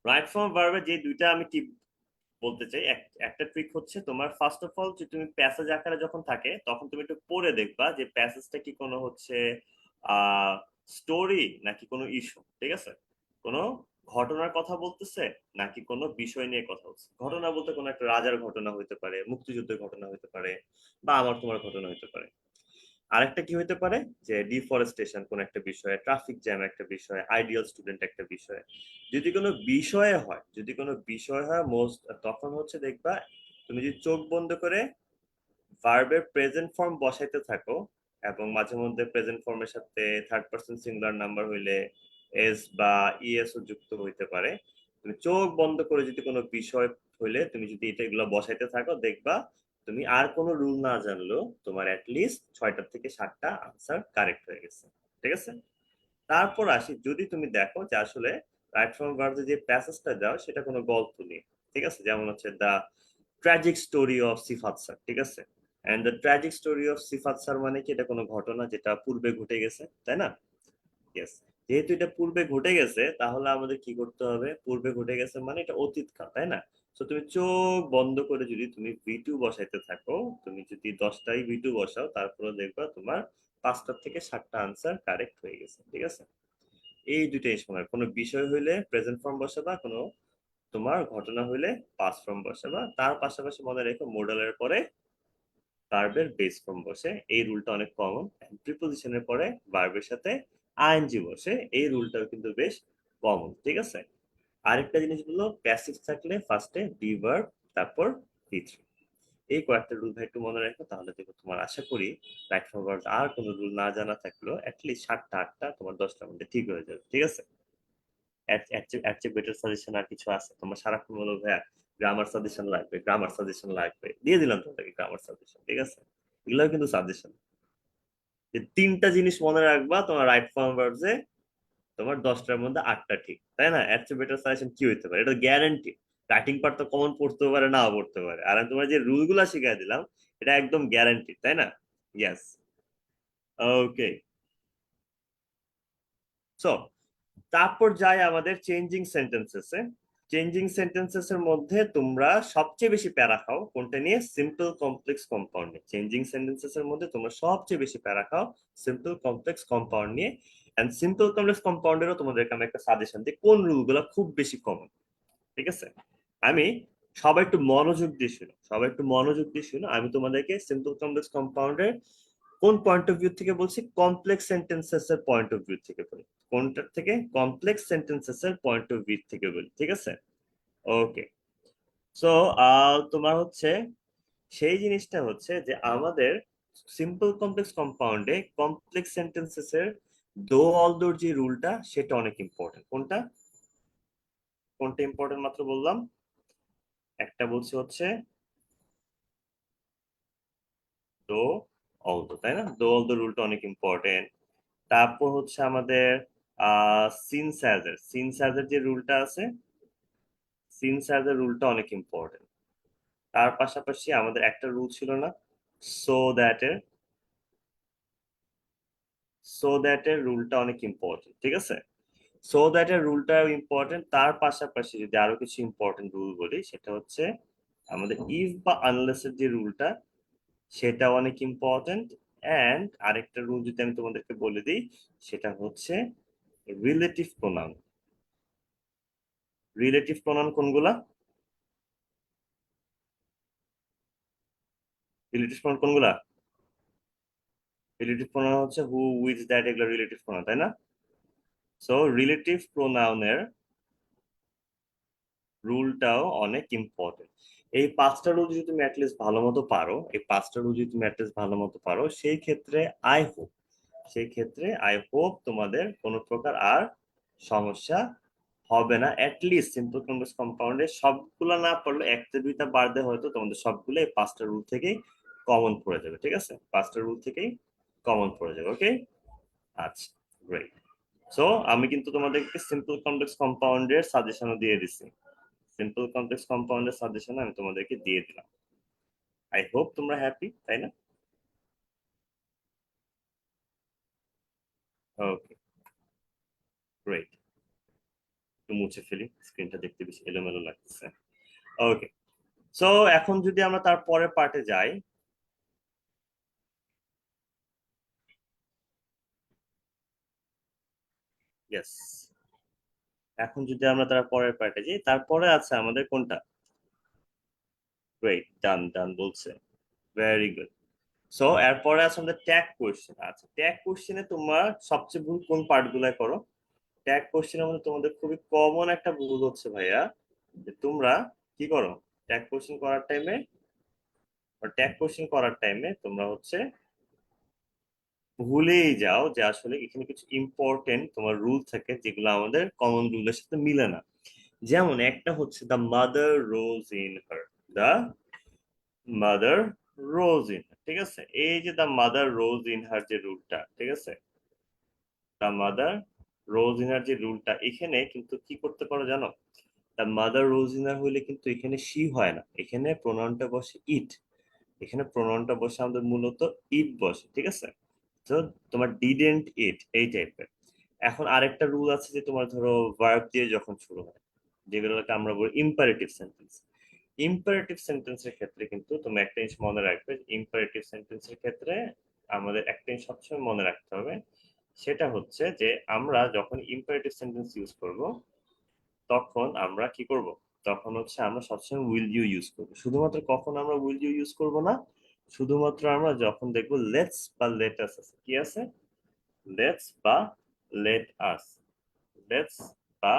রাইট ফর্ম ভার্বের যে দুইটা আমি টিপ বলতে চাই, একটা ট্রিক হচ্ছে তোমার ফার্স্ট অফ অল যে তুমি প্যাসেজ আকারে যখন থাকে তখন তুমি একটু পড়ে দেখবা যে প্যাসেজটা কি কোনো হচ্ছে আহ স্টোরি নাকি কোনো ইস্যু, ঠিক আছে? কোনো ঘটনার কথা বলতেছে নাকি কোনো বিষয় নিয়ে কথা হচ্ছে। ঘটনা বলতে কোনো একটা রাজার ঘটনা হইতে পারে, মুক্তিযুদ্ধের ঘটনা হইতে পারে, বা আমার তোমার ঘটনা হইতে পারে। আরেকটা কি হইতে পারে যে ডিফরেস্টেশন কোন একটা বিষয়ে, ট্রাফিক জ্যাম একটা বিষয়, আইডিয়াল স্টুডেন্ট একটা বিষয়। যদি কোনো বিষয়ে হয়, যদি কোনো বিষয় হয় মোস্ট, তখন হচ্ছে দেখবা তুমি যদি চোখ বন্ধ করে ভার্বের প্রেজেন্ট ফর্ম বসাইতে থাকো, এবং মাঝে মধ্যে প্রেজেন্ট ফর্মের সাথে থার্ড পারসন সিঙ্গুলার নাম্বার হইলে এস বা ইএস ও যুক্ত হইতে পারে। তুমি চোখ বন্ধ করে যদি কোনো বিষয় হইলে তুমি যদি এটা এগুলো বসাইতে থাকো, দেখবা তুমি আর কোনো রুল না জানলেও তোমার অ্যাটলিস্ট 6টা থেকে 7টা আনসার কারেক্ট হয়ে গেছে, ঠিক আছে? তারপর আসি, যদি তুমি দেখো যে আসলে রাইট ফ্রম ভার্বে যে প্যাসেজটা দাও সেটা কোনো গল্প নেই, ঠিক আছে? যেমন হচ্ছে the tragic story of Sifat sir, ঠিক আছে? And the tragic story of Sifat sir মানে কি, এটা কোনো ঘটনা যেটা পূর্বে ঘটে গেছে, তাই না? ইয়েস। যেহেতু এটা পূর্বে ঘটে গেছে তাহলে আমাদের কি করতে হবে, পূর্বে ঘটে গেছে মানে এটা অতীতকাল, তাই না? তো তুমি চোখ বন্ধ করে যদি তুমি ভি2 বসাইতে থাকো, তুমি যদি 10টাই ভি2 বসাও, তারপরে দেখবা তোমার 5টা থেকে 7টা আনসার কারেক্ট হয়ে গেছে, ঠিক আছে? এই দুইটাই সময়, কোনো বিষয় হইলে প্রেজেন্ট ফর্ম বসাবা, কোনো তোমার ঘটনা হইলে পাস্ট ফর্ম বসাবা, তার পাশাপাশি মনে রেখো মোডালের পরে ভার্বের বেস ফর্ম বসে, এই রুলটা অনেক কমন। প্রিপোজিশনের পরে ভার্বের সাথে আইএনজি বসে, এই রুলটাও কিন্তু বেশ কমন, ঠিক আছে? আরেকটা জিনিস বললো, প্যাসিভ থাকলে ফার্স্টে বি ভার্ব, তারপর ভি3। এই কয়েকটা রুল ভাই একটু মনে রাখো, তাহলে দেখো তোমার আশা করি রাইট ফর্ম ভার্ব আর কোনো রুল না জানা থাকলেও অ্যাটলিস্ট 7টা 8টা তোমার 10টার মধ্যে ঠিক হয়ে যাবে, ঠিক আছে? এর চেয়ে বেটার সাজেশন আর কিছু আছে? তোমার সারাক্ষণ বলো ভাইয়া গ্রামার সাজেশন লাগবে, গ্রামার সাজেশন লাগবে, দিয়ে দিলাম তোমাকে গ্রামার সাজেশন, ঠিক আছে? এগুলো কিন্তু সাজেশন। যে 3টা জিনিস মনে রাখবা তোমার রাইট ফর্ম ভার্বসে, তোমার 10টার মধ্যে 8টা ঠিক, তাই না? এর চেয়ে বেটার সাজেশন কি হইতে পারে? এটা গ্যারান্টি। রাইটিং পার্ট তো কমন পড়তে পারে, নাও পড়তে পারে, আর আমি তোমার যে রুল গুলা শিখাই দিলাম এটা একদম গ্যারান্টি, তাই না? ইয়েস। ওকে। সো তারপর যাই আমাদের চেঞ্জিং সেন্টেন্সেসে। চেঞ্জিং সেন্টেন্সেস এর মধ্যে তোমরা সবচেয়ে বেশি প্যারা খাও কোনটা নিয়ে? সিম্পল কমপ্লেক্স কম্পাউন্ড নিয়ে। চেঞ্জিং সেন্টেন্সেস এর মধ্যে তোমরা সবচেয়ে বেশি প্যারা খাও সিম্পল কমপ্লেক্স কম্পাউন্ড নিয়ে। এন্ড সিম্পল কমপ্লেক্স কম্পাউন্ডেরও তোমাদেরকে আমি একটা সাজেশন দিই কোন রুলগুলো খুব বেশি কমন, ঠিক আছে? আমি, সবাই একটু মনোযোগ দিয়ে শুনো, সবাই একটু মনোযোগ দিয়ে শুনো, আমি তোমাদেরকে সিম্পল কমপ্লেক্স কম্পাউন্ডের কোন পয়েন্ট অফ ভিউ থেকে বলছি? কমপ্লেক্স সেন্টেন্সেস এর পয়েন্ট অফ ভিউ থেকে বলি। কোনটার থেকে? কমপ্লেক্স সেন্টেন্সেস এর পয়েন্ট অফ ভিউ থেকে বলি, ঠিক আছে? ওকে। সো তোমার হচ্ছে সেই জিনিসটা হচ্ছে যে আমাদের সিম্পল কমপ্লেক্স কম্পাউন্ডে কমপ্লেক্স সেন্টেন্সেস এর দো অলদোর যে রুলটা সেটা অনেক ইম্পর্টেন্ট। কোনটা? কোনটা ইম্পর্টেন্ট মাত্র বললাম? একটা বলছি হচ্ছে দো অলদো, তাই না? দো অলদো রুলটা অনেক ইম্পর্টেন্ট। তারপর হচ্ছে আমাদের সিন্স অ্যাজের, সিন্স অ্যাজের যে রুলটা আছে, সিন্স অ্যাজের রুলটা অনেক ইম্পর্টেন্ট। তার পাশাপাশি আমাদের একটা রুল ছিল না, সো দ্যাট এর, সো দ্যাট এর রুলটা অনেক ইম্পর্টেন্ট, ঠিক আছে? সো দ্যাট এর রুলটা ইম্পর্টেন্ট। তার পাশাপাশি যদি আরো কিছু ইম্পর্টেন্ট রুল বলি, সেটা হচ্ছে আমাদের ইফ বা আনলেস এর যে রুলটা, সেটা অনেক ইম্পর্টেন্ট। এন্ড আরেকটা রুল যদি আমি তোমাদেরকে বলে দিই, সেটা হচ্ছে রিলেটিভ প্রোনাউন। রিলেটিভ প্রোনাউন কোনগুলা? রিলেটিভ প্রোনাউন কোনগুলা? রিলেটিভ প্রোনাউন হচ্ছে হু, উইচ, দ্যাট, এগুলো রিলেটিভ প্রোনাউন, তাই না? সো রিলেটিভ প্রোনাউনের রুলটাও অনেক ইম্পর্টেন্ট। এই 5টা রুল যদি তুমি অ্যাটলিস্ট ভালো মতো পারো, এই 5টা রুল যদি তুমি অ্যাটলিস্ট ভালো মতো পারো, আই হোপ সেই ক্ষেত্রে আই হোপ তোমাদের কোনো প্রকার আর সমস্যা হবে না। অ্যাটলিস্ট সিম্পল কমপ্লেক্স কম্পাউন্ডে সবগুলো না পারলে একটা দুইটা বাদে হয়তো তোমাদের সবগুলো এই 5টা রুল থেকেই কমন পড়ে যাবে। ঠিক আছে, 5টা রুল থেকেই কমন পড়ে যাবে। ওকে, আচ্ছা, গ্রেট। সো আমি কিন্তু তোমাদেরকে সিম্পল কমপ্লেক্স কম্পাউন্ডের সাজেশনও দিয়ে দিছি। সিম্পল কমপ্লেক্স কম্পাউন্ডের সাজেশন আমি তোমাদেরকে দিয়ে দিলাম। আই হোপ তোমরা হ্যাপি, তাই না? ওকে, গ্রেট। একটু মুছে ফেলি, স্ক্রিনটা দেখতে বেশি এলোমেলো লাগতেছে। ওকে, সো এখন যদি আমরা তার পরের পার্টে যাই। ইয়েস, এখন যদি আমরা তার পরের পার্টে যাই, তারপরে আছে আমাদের কোনটা? গ্রেট, ডান ডান বলছে, ভেরি গুড। সো এরপরে আছে আমাদের ট্যাগ কোশ্চেন। আচ্ছা, ট্যাগ কোশ্চেনে তোমার সবচেয়ে ভুল কোন পার্ট গুলা করো? ট্যাগ কোশ্চেনের মধ্যে তোমাদের খুবই কমন একটা ভুল হচ্ছে ভাইয়া, যে তোমরা কি করো ট্যাগ কোশ্চেন করার টাইমে তোমরা হচ্ছে ভুলেই যাও যে আসলে এখানে কিছু ইম্পর্টেন্ট তোমার রুল থাকে যেগুলো আমাদের কমন রুলের সাথে মিলে না। যেমন একটা হচ্ছে the mother rose in her, the mother rose in, ঠিক আছে? এই যে the mother rose in her যে রুলটা, ঠিক আছে, the mother rose in her যে রুলটা, এখানে কিন্তু কি করতে পারো জানো? The mother rose in her হইলে কিন্তু এখানে শি হয় না, এখানে প্রোনাউনটা বসে ইট। এখানে প্রোনাউনটা বসে আমাদের মূলত ইট বসে, ঠিক আছে? তো তোমার ডিডেন্ট ইট এই টাইপের। এখন আরেকটা রুল আছে যে তোমার ধরো ভার্ব দিয়ে যখন শুরু হয়, যেগুলোকে আমরা বলি ইম্পারেটিভ সেন্টেন্স। ইম্পারেটিভ সেন্টেন্সের ক্ষেত্রে কিন্তু তুমি একটা জিনিস মনে রাখবে, ইম্পারেটিভ সেন্টেন্সের ক্ষেত্রে আমাদের একটা জিনিস সবসময় মনে রাখতে হবে। সেটা হচ্ছে যে আমরা যখন ইম্পারেটিভ সেন্টেন্স ইউজ করব, তখন আমরা কি করব? তখন হচ্ছে আমরা সবসময় উইল ইউ ইউজ করব। শুধুমাত্র কখন আমরা উইল ইউ ইউজ করব না? শুধুমাত্র আমরা যখন দেখবো লেটস বা লেটাস আছে, কি আছে? লেটস বা লেট আস, লেটস বা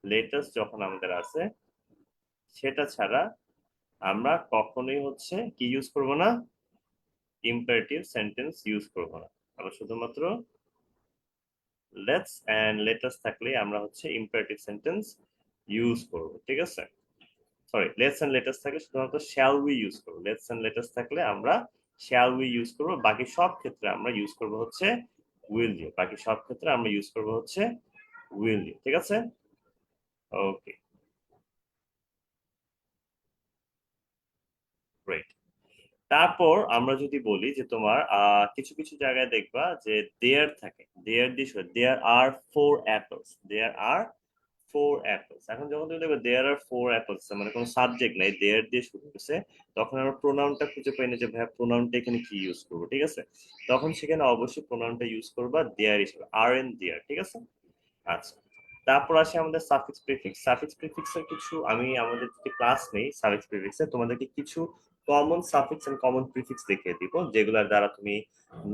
লেটাস যখন আমাদের আছে, সেটা ছাড়া আমরা কখনোই হচ্ছে কি ইউজ করব না? ইম্পারেটিভ সেন্টেন্স ইউজ করব না। আমরা শুধুমাত্র লেটস এন্ড লেটাস থাকলে আমরা হচ্ছে ইম্পারেটিভ সেন্টেন্স ইউজ করব, ঠিক আছে? সরি, লেটস এন্ড লেটাস থাকলে শুধুমাত্র শ্যাল উই ইউজ করবো। লেটস এন্ড লেটাস থাকলে আমরা শ্যাল উই ইউজ করবো, বাকি সব ক্ষেত্রে আমরা ইউজ করবো হচ্ছে উইল ইউ। বাকি সব ক্ষেত্রে আমরা ইউজ করবো হচ্ছে উইল ইউ, ঠিক আছে? ওকে, গ্রেট। তারপর আমরা যদি বলি যে তোমার কিছু কিছু জায়গায় দেখবা যে দেয়ার থাকে, দেয়ার দিয়ে শুরু, দেয়ার আর ফোর অ্যাপলস, দেয়ার আর ফোর অ্যাপলস। এখন যখন তুমি দেখবে দেয়ার আর ফোর অ্যাপলস, মানে কোনো সাবজেক্ট নাই, দেয়ার দিয়ে শুরু হয়েছে, তখন আমরা প্রোনাউনটা খুঁজে পাই না যে ভাই প্রোনাউনটা এখানে কি ইউজ করবো, ঠিক আছে? তখন সেখানে অবশ্যই প্রোনাউনটা ইউজ করবা দেয়ার হিসেবে, আর এন দেয়ার, ঠিক আছে? আচ্ছা, তারপর আসে আমাদের সাফিক্স প্রিফিক্স। সাফিক্স প্রিফিক্সের কিছু আমি আমাদের যদি ক্লাস নেই সাফিক্স প্রিফিক্সে, তোমাদেরকে কিছু common suffix and common prefix দেখিয়ে দিব, যেগুলোর দ্বারা তুমি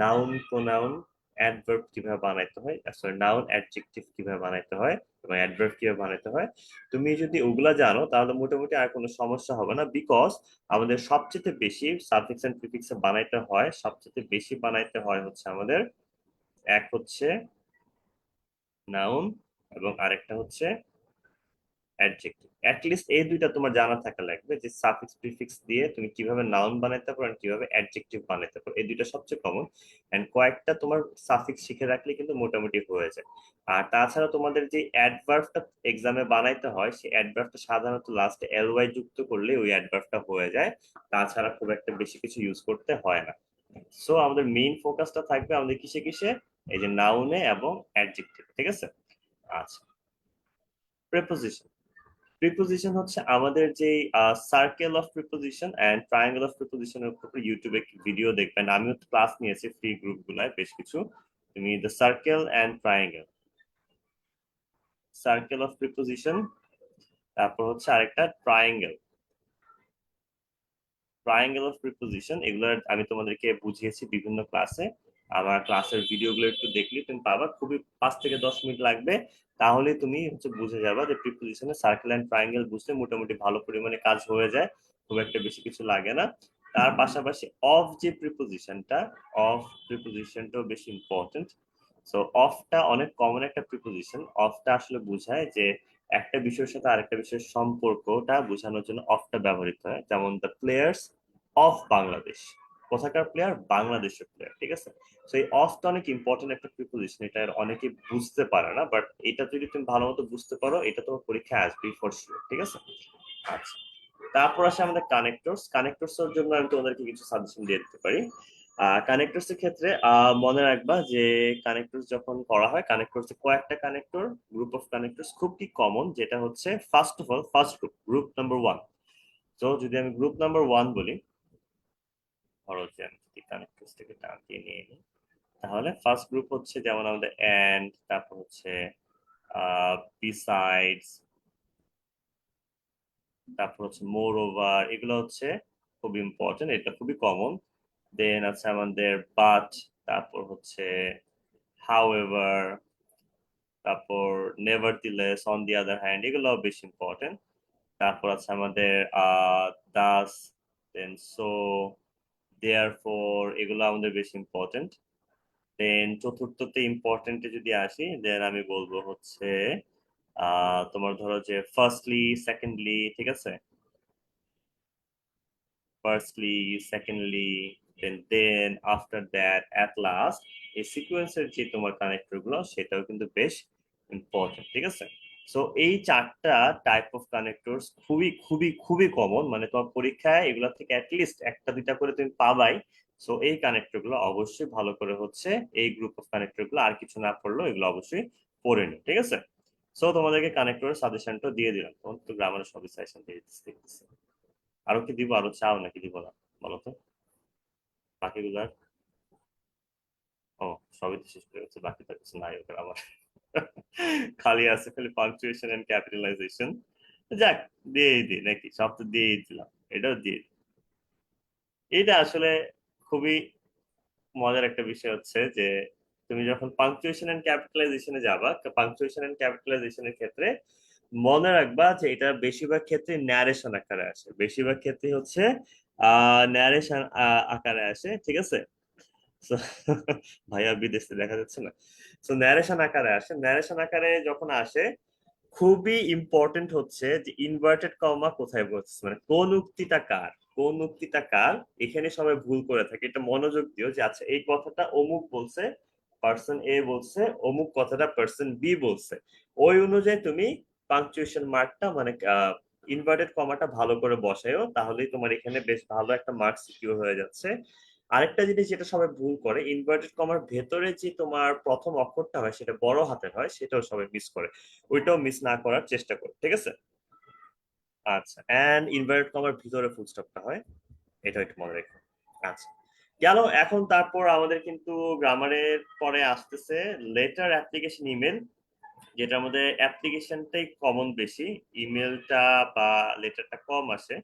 নাউন, প্রোনাউন, অ্যাডভার্ব কিভাবে বানাইতে হয়, সরি নাউন অ্যাডজেক্টিভ কিভাবে বানাইতে হয় এবং অ্যাডভার্ব কিভাবে বানাইতে হয়, তুমি যদি ওগুলা জানো তাহলে মোটামুটি আর কোনো সমস্যা হবে না। বিকজ আমাদের সবচেয়ে বেশি সাফিক্স এন্ড প্রিফিক্স বানাইতে হয়, সবচেয়ে বেশি বানাইতে হয় হচ্ছে আমাদের, এক হচ্ছে নাউন এবং আরেকটা হচ্ছে অ্যাডজেক্টিভ। অ্যাটলিস্ট এই দুইটা তোমার জানা থাকা লাগবে, যে সাফিক্স প্রিফিক্স দিয়ে তুমি কিভাবে নাউন বানাইতে পারো আর কিভাবে অ্যাডজেক্টিভ বানাইতে পারো, এই দুইটা সবচেয়ে কমন। এন্ড কয়েকটা তোমার সাফিক্স শিখে রাখলে কিন্তু মোটামুটি হয়ে যায়। আর তাছাড়া তোমাদের যে অ্যাডভার্বটা এক্সামে বানাইতে হয়, সেই অ্যাডভার্বটা সাধারণত লাস্টে এলওয়াই যুক্ত করলে ওই অ্যাডভার্বটা হয়ে যায়। তাছাড়া খুব একটা বেশি কিছু ইউজ করতে হয় না। সো আমাদের মেইন ফোকাসটা থাকবে আমাদের কিসে কিসে? এই যে নাউনে এবং অ্যাডজেক্টিভ, ঠিক আছে? আচ্ছা, প্রেপোজিশন। প্রিপোজিশন হচ্ছে আমাদের যে circle of preposition and triangle of প্রিপোজিশনের উপর ইউটিউবে ভিডিও দেখবেন, আমিও ক্লাস নিয়েছি ফ্রি গ্রুপ গুলায় বেশ কিছু। তুমি the circle and triangle, circle of preposition, তারপর হচ্ছে আরেকটা ট্রায়াঙ্গেল, ট্রায়াঙ্গেল অফ প্রিপোজিশন এগুলো আমি তোমাদেরকে বুঝিয়েছি বিভিন্ন ক্লাসে। আমার ক্লাসের ভিডিওগুলো একটু দেখলে তুমি পাবা, খুবই 5 থেকে 10 মিনিট লাগবে, তাহলে তুমি হচ্ছে বুঝে যাবা যে প্রিপোজিশনে সার্কেল এন্ড ট্রায়াঙ্গেল বুঝতে মোটামুটি ভালো পরিমাণে কাজ হয়ে যায়, খুব একটা বেশি কিছু লাগে না। তার পাশাপাশি অফ যে প্রিপোজিশনটা, অফ প্রিপোজিশনটাও বেশি ইম্পর্টেন্ট। সো অফটা অনেক কমন একটা প্রিপোজিশন। অফটা আসলে বোঝায় যে একটা বিষয়ের সাথে আরেকটা বিষয়ের সম্পর্কটা বোঝানোর জন্য অফটা ব্যবহৃত হয়। যেমন দ্য প্লেয়ার্স অফ বাংলাদেশ, কোথাকার প্লেয়ার, বাংলাদেশের প্লেয়ার, ঠিক আছে। তো এই অফটা অনেক ইম্পর্টেন্ট একটা প্রিপোজিশন, এটা অনেকে বুঝতে পারে না, বাট এটা যদি তুমি ভালো মতো বুঝতে পারো এটা তোমার পরীক্ষায় আসবে ফর শিওর, ঠিক আছে। আচ্ছা, তারপর আসে আমাদের কানেক্টরস। কানেক্টরস এর জন্য আমি তোমাদেরকে কিছু সাজেশন দিয়ে দিতে পারি। কানেক্টরস এর ক্ষেত্রে মনে রাখবা যে কানেক্টরস যখন করা হয়, কানেক্টরস কয়েকটা কানেক্টর, গ্রুপ অফ কানেক্টরস খুব কি কমন, যেটা হচ্ছে first of all first group, group number 1। তো যদি আমি গ্রুপ নাম্বার 1 বলি, ধরো যে আমি যদি কানেক্টরস থেকে টানটিয়ে নিয়ে নিই, তাহলে ফার্স্ট গ্রুপ হচ্ছে যেমন আমাদের এন্ড, তারপর হচ্ছে বিসাইডস, তারপর হচ্ছে মোর ওভার, এগুলো হচ্ছে খুব ইম্পর্টেন্ট, এটা খুবই কমন। দেন আছে আমাদের বাট, তারপর হচ্ছে হাউএভার, তারপর নেভারথিলেস, অন দি আদার হ্যান্ড, এগুলো বেশি ইম্পর্টেন্ট। তারপর আছে আমাদের দাস, দেন সো, দেয়ারফর, এগুলো আমাদের বেশি ইম্পর্টেন্ট। দেন চতুর্থতে ইম্পর্টেন্টে যদি আসি, দেন আমি বলবো হচ্ছে তোমার ধরো যে ফার্স্টলি, সেকেন্ডলি, ঠিক আছে, firstly, secondly, then after that, at last, এই সিকোয়েন্সের যে তোমার কানেক্টর গুলো সেটাও কিন্তু বেশ ইম্পর্টেন্ট, ঠিক আছে। সো এই চারটা টাইপ অফ কানেক্টরস খুবই খুবই খুবই কমন, মানে তোমার পরীক্ষায় এগুলো থেকে অ্যাটলিস্ট একটা দুইটা করে তুমি পাবাই। সো এই কানেক্টর গুলো অবশ্যই ভালো করে হচ্ছে, এই গ্রুপ অফ কানেক্টর গুলো আর কিছু না পড়লেও এগুলো অবশ্যই পড়ে নি, ঠিক আছে। সো তোমাদেরকে কানেক্টরের সাজেশনটা দিয়ে দিলাম, তোমার তো গ্রামারের সবই সাজেশন দিয়ে দিচ্ছি। আরো কি দিব, আরো চাও নাকি দিব না, বলো তো বাকিগুলো। ও, সবই তো শেষ করে গেছে, বাকি তো কিছু নাই ওদের আমার। খালি আছে খালি পাংচুয়েশন এন্ড ক্যাপিটালাইজেশন। যাক, দিয়েই দিই নাকি, সব তো দিয়েই দিলাম, এটাও দিয়ে দিই। এটা আসলে খুবই মজার একটা বিষয় হচ্ছে যে তুমি যখন পাংচুয়েশন এন্ড ক্যাপিটালাইজেশনে যাবা, পাংচুয়েশন এন্ড ক্যাপিটালাইজেশনের ক্ষেত্রে মনে রাখবা যে এটা বেশিরভাগ ক্ষেত্রে ন্যারেশন আকারে আসে, বেশিরভাগ ক্ষেত্রে হচ্ছে ন্যারেশন আকারে আসে, ঠিক আছে। So, ভাইয়া বিদেশে দেখা যাচ্ছে না। তো ন্যারেশন আকারে আসে, ন্যারেশন আকারে যখন আসে খুবই ইম্পর্টেন্ট হচ্ছে যে ইনভার্টেড কমা কোথায় বসছে, মানে কোন উক্তিটা কার, কোন উক্তিটা কার, এখানে সবাই ভুল করে থাকে, এটা মনোযোগ দিও যে আচ্ছা এই কথাটা অমুক বলছে, পার্সন এ বলছে, অমুক কথাটা পার্সন বি বলছে, ওই অনুযায়ী তুমি পাংচুয়েশন মার্কটা মানে ইনভার্টেড কমাটা ভালো করে বসায়ও, তাহলেই তোমার এখানে বেশ ভালো একটা মার্ক সিকিউর হয়ে যাচ্ছে। আরেকটা জিনিস যেটা সবাই ভুল করে, ইনভার্টেড কমার ভেতরে যে তোমার প্রথম অক্ষরটা হয় সেটা বড় হাতের হয়, সেটাও সবাই মিস করে, ওইটাও মিস না করার চেষ্টা করো, ঠিক আছে। আচ্ছা, এন্ড ইনভার্টেড কমার ভিতরে ফুল স্টপটা হয়, এটা একটু মনে রেখো। আচ্ছা, গেল। এখন তারপর আমাদের কিন্তু গ্রামারের পরে আসতেছে লেটার, অ্যাপ্লিকেশন, ইমেল, যেটার মধ্যে অ্যাপ্লিকেশনটাই কমন বেশি, ইমেলটা বা লেটারটা কম আসে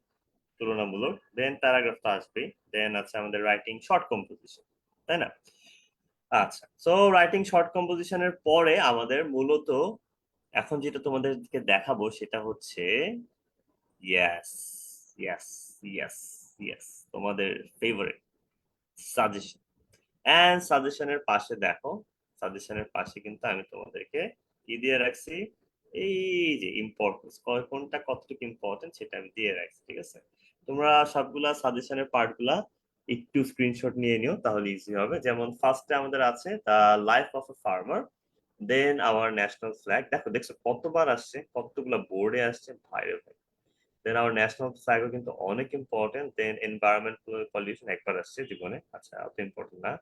তুলনামূলক। দেন প্যারাগ্রাফটা আসবে, দেন আছে আমাদের রাইটিং শর্ট কম্পোজিশন, তাই না। আচ্ছা, সো রাইটিং শর্ট কম্পোজিশনের পরে আমাদের মূলত এখন যেটা তোমাদেরকে দেখাবো সেটা হচ্ছে ইয়েস, ইয়েস, ইয়েস, ইয়েস, তোমাদের ফেভারিট সাজেশন। এন্ড সাজেশনের পাশে দেখো, সাজেশনের পাশে কিন্তু আমি তোমাদেরকে কি দিয়ে রাখছি, এই যে ইম্পর্টেন্স, কোনটা কতটুকু ইম্পর্টেন্ট সেটা আমি দিয়ে রাখছি, ঠিক আছে। তোমরা সবগুলা সাজেশনের পার্ট গুলা একটু স্ক্রিনশট নিয়ে নিও, তাহলে ইজি হবে। যেমন ফার্স্টে আমাদের আছে the life of a farmer, then our national flag, দেখো দেখছো কতবার আসছে, কতগুলা বোর্ডে আসছে, ভাই রে ভাই। দেন আওয়ার ন্যাশনাল ফ্ল্যাগও কিন্তু অনেক ইম্পর্টেন্ট। দেন এনভায়রনমেন্ট পলিউশন একবার আসছে জীবনে, আচ্ছা অত ইম্পর্টেন্ট না।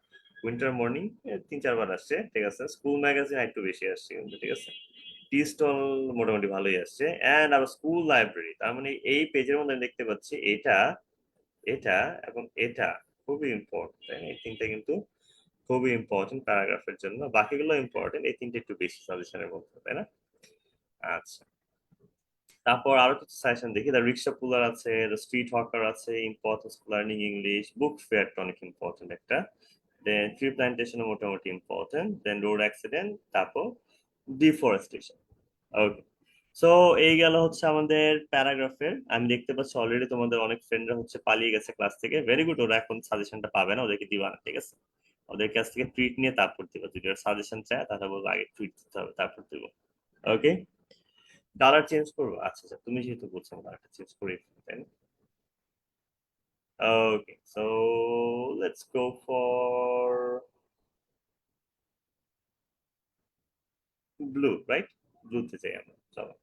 উইন্টার মর্নিং 3-4 বার আসছে, ঠিক আছে। স্কুল ম্যাগাজিন একটু বেশি আসছে কিন্তু, ঠিক আছে। টি স্টল মোটামুটি ভালোই আসছে। এন্ড আবার স্কুল লাইব্রেরি, তার মানে এই পেজের মধ্যে আমি দেখতে পাচ্ছি এটা, এটা এবং এটা খুবই ইম্পর্টেন্ট, তাই না? এই তিনটা কিন্তু খুবই ইম্পর্টেন্ট প্যারাগ্রাফের জন্য, বাকিগুলো ইম্পর্টেন্ট, এই তিনটা একটু বেশি সাজেশনের মধ্যে, তাই না। আচ্ছা, তারপর আরো কিছু সাজেশন দেখি, দ্য রিক্সা পুলার আছে, দ্য স্ট্রিট হকার আছে, ইম্পর্টেন্স লার্নিং ইংলিশ, বুক ফেয়ারটা অনেক ইম্পর্টেন্ট একটা, দেন ট্রি প্ল্যান্টেশন মোটামুটি ইম্পর্টেন্ট, দেন রোড অ্যাক্সিডেন্ট, তারপর ডিফরেস্টেশন। ওকে, সো এই গেল হচ্ছে আমাদের প্যারাগ্রাফের। আমি দেখতে পাচ্ছি অলরেডি তোমাদের অনেক ফ্রেন্ডরা হচ্ছে পালিয়ে গেছে ক্লাস থেকে, ভেরি গুড, ওরা এখন সাজেশনটা পাবে না, ওদেরকে দিবা না, ঠিক আছে? ওদের কাছ থেকে টুইট নিয়ে তারপর দিবা, যদি ওরা সাজেশন চায় তাহলে বলবো আগে টুইট দিতে হবে তারপর দিব। ওকে, কালার চেঞ্জ করবো, আচ্ছা আচ্ছা, তুমি যেহেতু বলছো কালারটা চেঞ্জ করে ফেলি, তাই না? Okay, so let's go for blue, right? ব্লুতে যাই আমরা, চলো।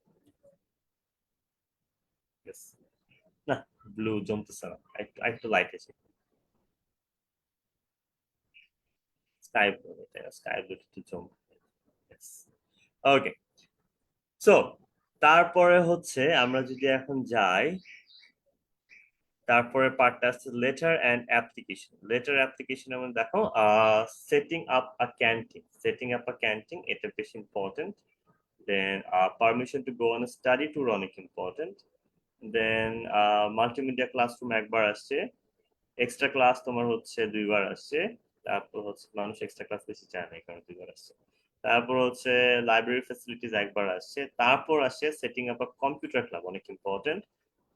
Yes. না, ব্লু জমতেছে না, একটু একটু লাইট আছে। স্কাই ব্লু, এটা স্কাই ব্লু একটু জমবে। ওকে, সো তারপরে হচ্ছে আমরা যদি এখন যাই, তারপরে পার্টটা আছে letter and application. Letter application এমন দেখো, setting up a canteen, setting up a canteen এটা বেশ important. Then permission to go on study tour অনেক ইম্পর্টেন্ট। দেন মাল্টিমিডিয়া ক্লাসরুম একবার আসছে, এক্সট্রা ক্লাস তোমার হচ্ছে দুইবার আসছে। তারপর হচ্ছে মানুষ এক্সট্রা ক্লাস বেশি চায় না, এই কারণে দুইবার আসছে। তারপর হচ্ছে লাইব্রেরি ফ্যাসিলিটিস একবার আসছে, তারপর আসে setting up a computer club, অনেক important.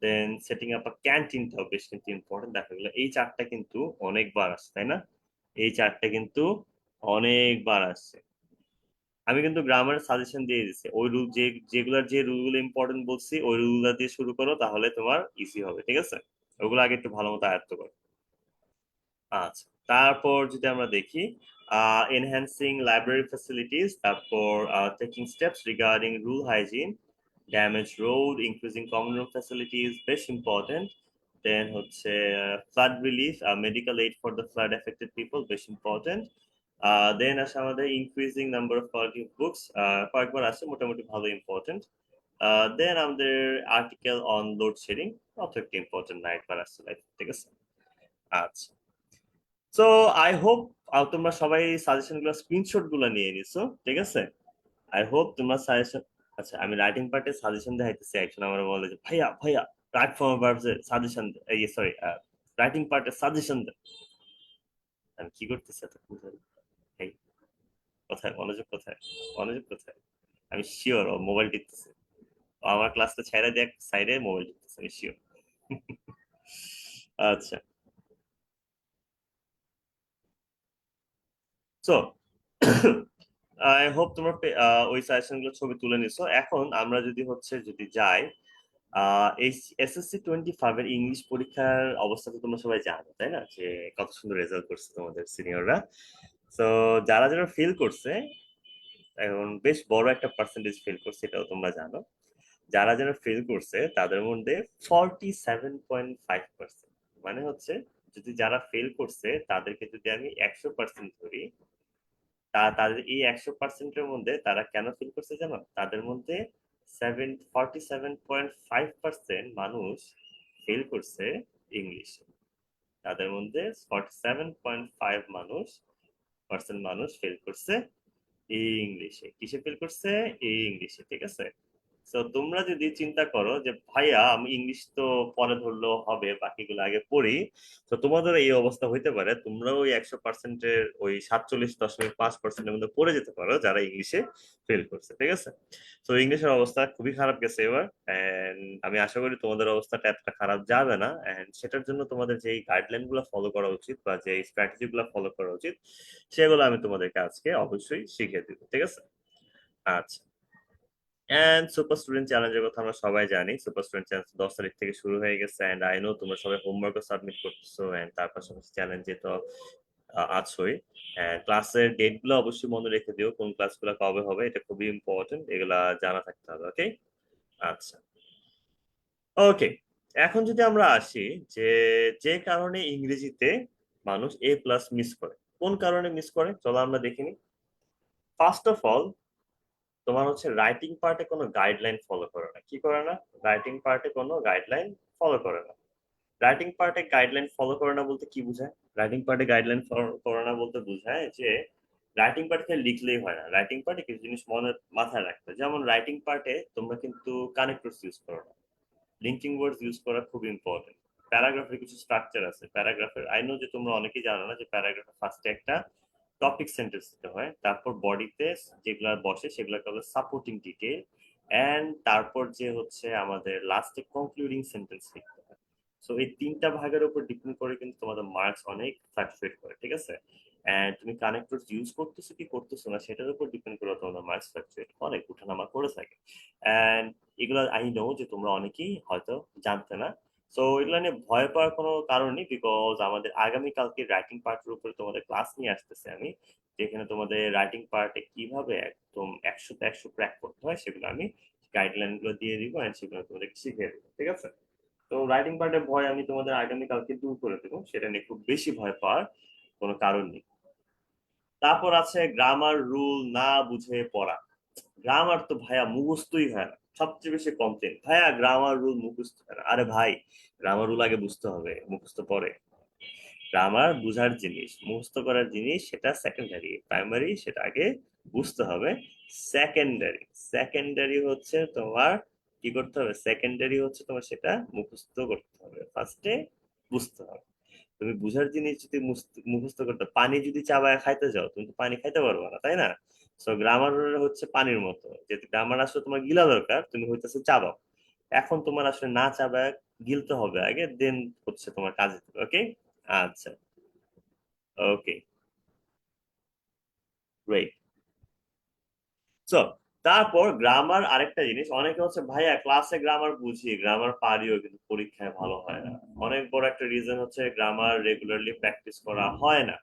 Then setting up a ক্যান্টিনটাও বেশ কিন্তু ইম্পর্টেন্ট। দেখা গেলো এই চারটা কিন্তু অনেকবার আসছে, তাই না? এই চারটা কিন্তু অনেকবার আসছে। আমি কিন্তু গ্রামার সাজেশন দিয়ে দিচ্ছি, ওই রুল যেগুলার যে রুলগুলো ইম্পর্টেন্ট বলছি ওই রুলগুলো দিয়ে শুরু করো, তাহলে তোমার ইজি হবে, ঠিক আছে? ওগুলো আগে একটু ভালো মতো আয়ত্ত করো। আচ্ছা, তারপর যদি আমরা দেখি, এনহ্যান্সিং লাইব্রেরি ফ্যাসিলিটিস, তারপর taking steps regarding rule hygiene, damage road, increasing common room facilities বেশ ইম্পর্টেন্ট। দেন হচ্ছে flood relief, medical aid for the flood affected people বেশ ইম্পর্টেন্ট। দেন আসে আমাদের increasing number of quality books, কয়েকবার আসে, মোটামুটি ভালো ইম্পর্টেন্ট। দেন আমাদের আর্টিকেল অন লোডশেডিং, অত একটা ইম্পর্টেন্ট না, একবার আসছে লাইফ, ঠিক আছে? আচ্ছা, সো আই হোপ তোমরা সবাই সাজেশন গুলো স্ক্রিনশট গুলো নিয়ে নিছো, ঠিক আছে? আই হোপ তোমরা সাজেশন, আচ্ছা আমি রাইটিং পার্টে সাজেশন দেখাইতেছি, একজন আমার বলে যে ভাইয়া ভাইয়া প্ল্যাটফর্ম ভার্বস এর সাজেশন, এই সরি রাইটিং পার্টে সাজেশন দেন। আমি কি করতেছি এত বুঝাই, এই কোথায় মনোযোগ, কোথায় মনোযোগ, কোথায়? আমি শিওর ও মোবাইল টিপতেছে, ও আমার ক্লাসটা ছেড়ে দিয়ে সাইডে মোবাইল টিপতেছে, আমি শিওর। আচ্ছা, সো আই হোপ তোমরা ওই সাজেশন গুলো ছবি তুলে নিছো। এখন আমরা যদি হচ্ছে যদি যাই, এই এসএসসি 25 এর ইংলিশ পরীক্ষার অবস্থা তো তোমরা সবাই জানো, তাই না? যে কত সুন্দর রেজাল্ট করছে তোমাদের সিনিয়ররা। তো যারা যারা ফেল করছে, এখন বেশ বড় একটা পার্সেন্টেজ ফেল করছে, এটাও তোমরা জানো। যারা যারা ফেল করছে তাদের মধ্যে 47.5%, মানে হচ্ছে যদি যারা ফেল করছে তাদেরকে যদি আমি 100% ধরি, তাদের এই 100%-এর মধ্যে তারা কেন ফেল করছে জানো? তাদের মধ্যে 47.5% মানুষ ফেল করছে ইংলিশে। তাদের মধ্যে 47.5 মানুষ ফেল করছে ইংলিশে। কিসে ফেল করছে? ইংলিশে, ঠিক আছে? তো তোমরা যদি চিন্তা করো যে ভাইয়া আমি ইংলিশ তো পরে ধরলেও হবে, বাকিগুলো আগে পড়ি, তো তোমাদের এই অবস্থা হইতে পারে, তোমরাও ওই 100%-এর ওই 47.5%-এর মধ্যে পড়ে যেতে পারো যারা ইংলিশে ফেল করছে, ঠিক আছে? তো ইংলিশের অবস্থা খুবই খারাপ গেছে এবার, এন্ড আমি আশা করি তোমাদের অবস্থাটা এতটা খারাপ যাবে না, এন্ড সেটার জন্য তোমাদের যে গাইডলাইন গুলো ফলো করা উচিত বা যে স্ট্র্যাটেজি গুলো ফলো করা উচিত, সেগুলো আমি তোমাদেরকে আজকে অবশ্যই শিখিয়ে দিব, ঠিক আছে? আচ্ছা, এন্ড সুপার স্টুডেন্ট চ্যালেঞ্জের কথা আমরা সবাই জানি, সুপার স্টুডেন্ট চ্যালেঞ্জ 10 তারিখ থেকে শুরু হয়ে গেছে, এন্ড আই নো তোমরা সবাই হোমওয়ার্কও সাবমিট করতেছো, এন্ড তার পাশাপাশি চ্যালেঞ্জে তো আছোই। ক্লাসের ডেট গুলো অবশ্যই মনে রেখে দিও, কোন ক্লাসগুলো কবে হবে, এটা খুবই ইম্পর্টেন্ট, এগুলা জানা থাকতে হবে, ওকে? আচ্ছা, ওকে, এখন যদি আমরা আসি যে যে কারণে ইংরেজিতে মানুষ এ প্লাস মিস করে, কোন কারণে মিস করে, চলো আমরা দেখিনি। ফার্স্ট অফ অল, তোমার হচ্ছে রাইটিং পার্টে কোনো গাইডলাইন ফলো করে না। কি করে না? রাইটিং পার্টে কোনো গাইডলাইন ফলো করে না। রাইটিং পার্টে গাইডলাইন ফলো করে না বলতে কি বোঝায়? রাইটিং পার্টে গাইডলাইন ফলো করে না বলতে বোঝায় যে রাইটিং পার্ট খালি লিখলেই হয় না, রাইটিং পার্টে কিছু জিনিস মনে মাথায় রাখতে হয়। যেমন রাইটিং পার্টে তোমরা কিন্তু কানেক্টরস ইউজ করো না, লিঙ্কিং ওয়ার্ডস ইউজ করা খুব ইম্পর্টেন্ট। প্যারাগ্রাফের কিছু স্ট্রাকচার আছে, প্যারাগ্রাফের আই নো যে তোমরা অনেকেই জানো না যে প্যারাগ্রাফের ফার্স্টে একটা টপিক সেন্টেন্স দিতে হয়, তারপর বডিতে যেগুলো বসে সেগুলোকে বলে সাপোর্টিং ডিটেল, এন্ড তারপর যে হচ্ছে আমাদের লাস্টে কনক্লুডিং সেন্টেন্স লিখতে হয়। সো এই তিনটা ভাগের উপর ডিপেন্ড করে কিন্তু তোমাদের মার্কস অনেক ফ্লাকচুয়েট করে, ঠিক আছে? এন্ড তুমি কানেক্টর ইউজ করতেছো কি করতেছো না সেটার উপর ডিপেন্ড করে তোমাদের মার্কস ফ্লাকচুয়েট অনেক উঠানামা করে থাকে। এন্ড এগুলো আই নো যে তোমরা অনেকেই হয়তো জানতে না। সো এগুলো নিয়ে ভয় পাওয়ার কোনো কারণ নেই, বিকজ আমাদের আগামীকালকে রাইটিং পার্টের উপরে তোমাদের ক্লাস নিয়ে আসতেছে আমি, যেখানে তোমাদের রাইটিং পার্টে কিভাবে একদম 100-তে 100 ক্র্যাক করতে হয় সেগুলো আমি গাইডলাইন গুলো দিয়ে দিব, এন্ড সেগুলো তোমাদেরকে শিখিয়ে দেবো, ঠিক আছে? তো রাইটিং পার্টের ভয় আমি তোমাদের আগামীকালকে দূর করে দেবো, সেটা নিয়ে খুব বেশি ভয় পাওয়ার কোনো কারণ নেই। তারপর আছে গ্রামার রুল না বুঝে পড়া। গ্রামার তো ভাইয়া মুখস্থই হয় না, সবচেয়ে বেশি কমপ্লেন, ভাইয়া গ্রামার রুল মুখস্থ হয় না। আরে ভাই, গ্রামার রুল আগে বুঝতে হবে, মুখস্থ পরে। গ্রামার বুঝার জিনিস, মুখস্থ করার জিনিস সেটা সেকেন্ডারি, প্রাইমারি সেটা আগে বুঝতে হবে। সেকেন্ডারি, সেকেন্ডারি হচ্ছে তোমার কি করতে হবে, সেকেন্ডারি হচ্ছে তোমার সেটা মুখস্থ করতে হবে, ফার্স্টে বুঝতে হবে। তুমি বুঝার জিনিস যদি মুখস্থ করতে, পানি যদি চাবায় খাইতে যাও তুমি তো পানি খাইতে পারবে না, তাই না? সো গ্রামার হচ্ছে পানির মতো, যে গ্রামার আসলে তোমার গিলা দরকার, তুমি হইতেছে চাবাও। এখন তোমার আসলে না চাবায় গিলতে হবে আগে, দেন হচ্ছে তোমার কাজে। ওকে, আচ্ছা, ওকে, গ্রেট। সো তারপর গ্রামার আরেকটা জিনিস, অনেকে হচ্ছে ভাইয়া ক্লাসে গ্রামার বুঝি, গ্রামার পারিও, কিন্তু পরীক্ষায় ভালো হয় না। অনেক বড় একটা রিজন হচ্ছে গ্রামার রেগুলারলি প্র্যাকটিস করা হয় না।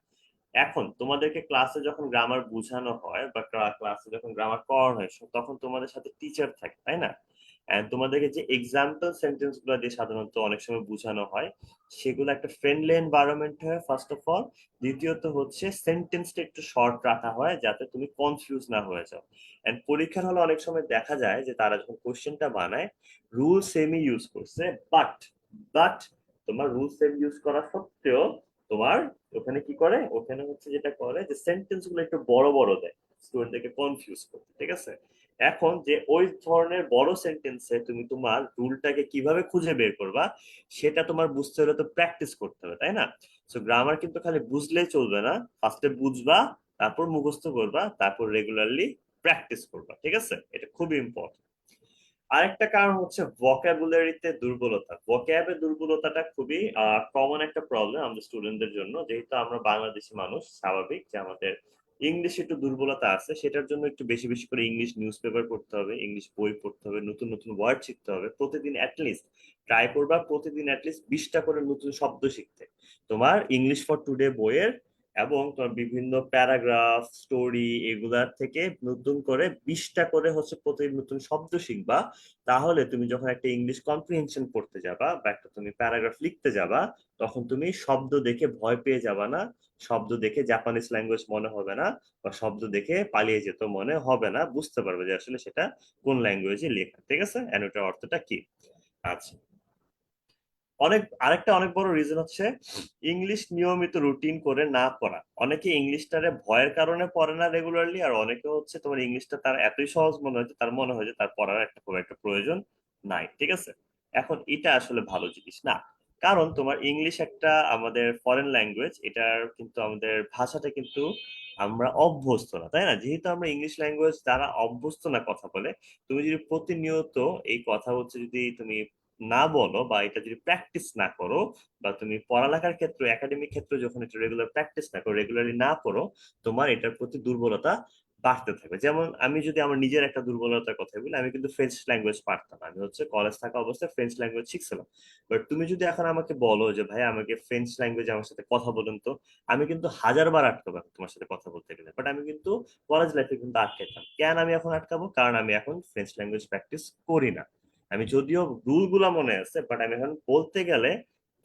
এখন তোমাদেরকে ক্লাসে যখন গ্রামার বোঝানো হয় বা ক্লাসে যখন গ্রামার পড়ানো হয়, তখন তোমাদের সাথে টিচার থাকে, তাই না? এন্ড তোমাদেরকে যে এক্সাম্পল সেন্টেন্স গুলো দিয়ে সাধারণত অনেক সময় বোঝানো হয়, সেগুলো একটা ফ্রেন্ডলি এনভায়রনমেন্ট হয় ফার্স্ট অফ অল। দ্বিতীয়ত হচ্ছে সেন্টেন্সটা একটু শর্ট রাখা হয় যাতে তুমি কনফিউজ না হয়ে যাও। এন্ড পরীক্ষার হলে অনেক সময় দেখা যায় যে তারা যখন কোশ্চেনটা বানায় রুল সেমই ইউজ করছে, বাট বাট তোমার রুল সেম ইউজ করা সত্ত্বেও তোমার ওখানে কি করে, ওখানে হচ্ছে যেটা করে যে সেন্টেন্স গুলো একটু বড় বড় দেয় স্টুডেন্টদেরকে কনফিউজ করতে, ঠিক আছে? এখন যে ওই ধরনের বড় সেন্টেন্সে তুমি তোমার রুলটাকে কিভাবে খুঁজে বের করবা সেটা তোমার বুঝতে হলে তো প্র্যাকটিস করতে হবে, তাই না? সো গ্রামার কিন্তু খালি বুঝলেই চলবে না, ফার্স্টে বুঝবা, তারপর মুখস্থ করবা, তারপর রেগুলারলি প্র্যাকটিস করবা, ঠিক আছে? এটা খুবই ইম্পর্টেন্ট। আরেকটা কারণ হচ্ছে ভোকাবুলারিতে দুর্বলতা। ভোক্যাবের দুর্বলতাটা খুবই কমন একটা প্রবলেম আমাদের স্টুডেন্টদের জন্য, যেহেতু আমরা বাংলাদেশি মানুষ, স্বাভাবিক যে আমাদের ইংলিশে একটু দুর্বলতা আছে। সেটার জন্য একটু বেশি বেশি করে ইংলিশ নিউজ পেপার পড়তে হবে, ইংলিশ বই পড়তে হবে, নতুন নতুন ওয়ার্ড শিখতে হবে প্রতিদিন অ্যাটলিস্ট। ট্রাই করবা প্রতিদিন অ্যাটলিস্ট 20টা করে নতুন শব্দ শিখতে। তোমার ইংলিশ ফর টুডে বইয়ের এবং তোমার বিভিন্ন প্যারাগ্রাফ স্টোরি এগুলার থেকে নতুন করে 20টা করে হচ্ছে প্রতিদিন নতুন শব্দ শিখবা। তাহলে তুমি যখন একটা ইংলিশ কম্প্রিহেনশন পড়তে যাবা বা একটা তুমি প্যারাগ্রাফ লিখতে যাবা, তখন তুমি শব্দ দেখে ভয় পেয়ে যাবা না, শব্দ দেখে জাপানিজ ল্যাঙ্গুয়েজ মনে হবে না, বা শব্দ দেখে পালিয়ে যেত মনে হবে না, বুঝতে পারবে যে আসলে সেটা কোন ল্যাঙ্গুয়েজে লেখা, ঠিক আছে, এন্ড ওটার অর্থটা কি। আচ্ছা, আরেকটা অনেক বড় রিজন হচ্ছে ইংলিশ নিয়মিত রুটিন করে না পড়া। অনেকে ইংলিশটারে ভয়ের কারণে পড়ে না রেগুলারলি, আর অনেকে হচ্ছে তোমার ইংলিশটা তার এতই সহজ মনে হয় যে তার মনে হয় যে তার পড়ার একটা খুব একটা প্রয়োজন নাই, ঠিক আছে? এখন এটা আসলে ভালো জিনিস না, কারণ তোমার ইংলিশ একটা আমাদের ফরেন ল্যাঙ্গুয়েজ, এটার কিন্তু আমাদের ভাষাটা কিন্তু আমরা অভ্যস্ত না, তাই না? যেহেতু আমরা ইংলিশ ল্যাঙ্গুয়েজ দ্বারা অভ্যস্ত না কথা বলে, তুমি যদি প্রতিনিয়ত এই কথা হচ্ছে যদি তুমি না বলো বা এটা যদি প্র্যাকটিস না করো, বা তুমি পড়ালেখার ক্ষেত্রে একাডেমিক ক্ষেত্রে যখন এটা রেগুলার প্র্যাকটিস না করো, রেগুলারলি না করো, তোমার এটার প্রতি দুর্বলতা বাড়তে থাকবে। যেমন আমি যদি আমার নিজের একটা দুর্বলতার কথা বলি, আমি কিন্তু ফ্রেঞ্চ ল্যাঙ্গুয়েজ পারতাম, আমি হচ্ছে কলেজ থাকা অবস্থায় ফ্রেঞ্চ ল্যাঙ্গুয়েজ শিখছিলাম। বাট তুমি যদি এখন আমাকে বলো যে ভাই আমাকে ফ্রেঞ্চ ল্যাঙ্গুয়েজ আমার সাথে কথা বলুন তো, আমি কিন্তু 1000 বার আটকাবো তোমার সাথে কথা বলতে গেলে, বাট আমি কিন্তু কলেজ লাইফে কিন্তু আটকাতাম। কেন আমি এখন আটকাবো? কারণ আমি এখন ফ্রেঞ্চ ল্যাঙ্গুয়েজ প্র্যাকটিস করি না। আমি যদিও রুল গুলা মনে আছে, বাট আমি এখন বলতে গেলে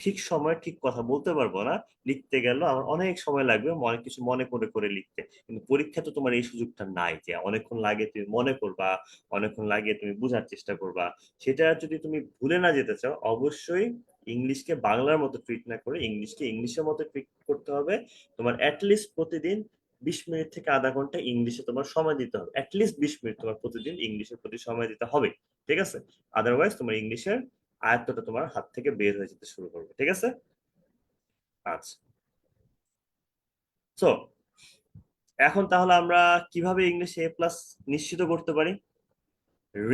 ঠিক সময় ঠিক কথা বলতে পারবো না। লিখতে গেলেও আমার অনেক সময় লাগবে অনেক কিছু মনে করে করে লিখতে। কিন্তু পরীক্ষা তো তোমার এই সুযোগটা নাই যে অনেকক্ষণ লাগে তুমি মনে করবা, অনেকক্ষণ লাগে তুমি বোঝার চেষ্টা করবা। সেটা যদি তুমি ভুলে না যেতে চাও, অবশ্যই ইংলিশকে বাংলার মতো ট্রিট না করে ইংলিশকে ইংলিশের মতো ট্রিট করতে হবে। তোমার অ্যাটলিস্ট প্রতিদিন 20 মিনিট থেকে আধা ঘন্টা ইংলিশে তোমার সময় দিতে হবে, অ্যাটলিস্ট 20 মিনিট তোমার প্রতিদিন ইংলিশের প্রতি সময় দিতে হবে। ঠিক আছে? আদারওয়াইজ তোমার ইংলিশের আয়ত্তটা তোমার হাত থেকে বের হয়ে যেতে শুরু করবে। ঠিক আছে? আচ্ছা, তো এখন তাহলে আমরা কিভাবে ইংলিশে এ প্লাস নিশ্চিত করতে পারি?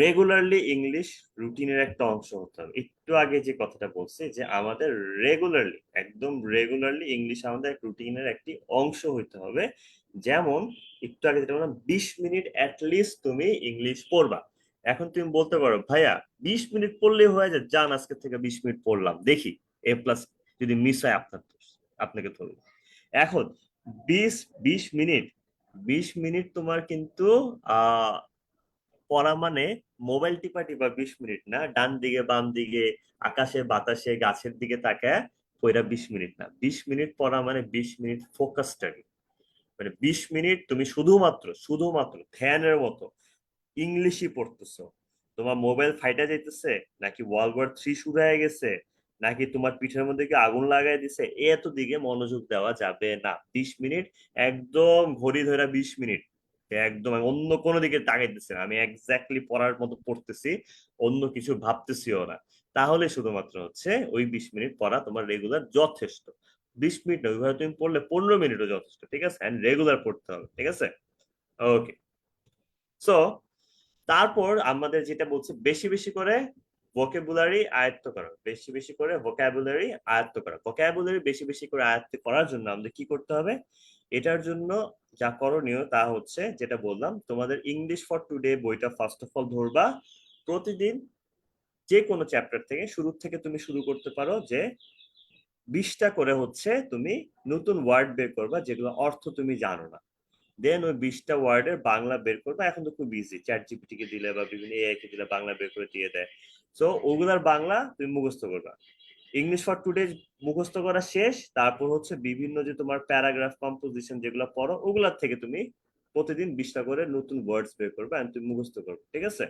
রেগুলারলি ইংলিশ রুটিনের একটা অংশ হতে হবে। একটু আগে যে কথাটা বলছি যে আমাদের রেগুলারলি, একদম রেগুলারলি ইংলিশ আমাদের রুটিনের একটি অংশ হইতে হবে। যেমন একটু আগে যেটা বললাম, 20 মিনিট অ্যাটলিস্ট তুমি ইংলিশ পড়বা। এখন তুমি বলতে পারো ভাইয়া 20 মিনিট পড়লেই হয়ে যায়, যান আজকে থেকে 20 মিনিট পড়লাম, দেখি এ প্লাস যদি মিস হয় আপনাকে ধরবো। এখন বিশ বিশ মিনিট 20 মিনিট তোমার কিন্তু আহ পড়া মানে মোবাইল টিপা টিপা 20 মিনিট না, ডান দিকে বাম দিকে আকাশে বাতাসে গাছের দিকে তাকায় পড়া 20 মিনিট না। 20 মিনিট পড়া মানে 20 মিনিট ফোকাস স্টাডি। মানে 20 মিনিট তুমি শুধুমাত্র শুধুমাত্র ধ্যানের মতো ইংলিশই পড়তেছো। তোমার মোবাইল ফাইটা যাইতেছে, নাকি ওয়ার্ল্ড ওয়ার 3 শুরু হয়ে গেছে, নাকি তোমার পিঠের মধ্যে কি আগুন লাগাই দিছে, এত দিকে মনোযোগ দেওয়া যাবে না। 20 মিনিট একদম ঘড়ি ধরে 20 মিনিট একদম অন্য কোনো দিকে তাকাইতেছে না, আমি এক্স্যাক্টলি পড়ার মতো পড়তেছি, অন্য কিছু ভাবতেছিও না। তাহলে শুধুমাত্র হচ্ছে ওই 20 মিনিট পড়া তোমার রেগুলার যথেষ্ট। 20 মিনিট না, ওইভাবে তুমি পড়লে 15 মিনিটও যথেষ্ট। ঠিক আছে? এন্ড রেগুলার পড়তে হবে। ঠিক আছে? ওকে। সো তারপর আমাদের যেটা বলছে, বেশি বেশি করে ভোকাবুলারি আয়ত্ত করা, বেশি বেশি করে ভোকাবুলারি আয়ত্ত করা। ভোকাবুলারি বেশি বেশি করে আয়ত্ত করার জন্য আমাদের কি করতে হবে? এটার জন্য যা করণীয় তা হচ্ছে, যেটা বললাম, তোমাদের ইংলিশ ফর টুডে বইটা ফার্স্ট অফ অল ধরবা। প্রতিদিন যে কোনো চ্যাপ্টার থেকে শুরু থেকে তুমি শুরু করতে পারো যে 20টা করে হচ্ছে তুমি নতুন ওয়ার্ড বের করবা যেগুলো অর্থ তুমি জানো না। দেন ওই 20টা ওয়ার্ডের বাংলা বের করবা। এখন তো খুব ইজি, চ্যাট জিপিটি কে দিলে বা বিভিন্ন এআই কে দিলে বাংলা বের করে দিয়ে দেয়। সো ওগুলার বাংলা তুমি মুখস্থ করবা। ইংলিশ ফর টুডে মুখস্থ করা শেষ, তারপর হচ্ছে বিভিন্ন যে তোমার প্যারাগ্রাফ কম্পোজিশন যেগুলো পড়ো ওগুলার থেকে তুমি প্রতিদিন 20টা করে নতুন ওয়ার্ডস বের করবে আর তুমি মুখস্থ করবে। ঠিক আছে?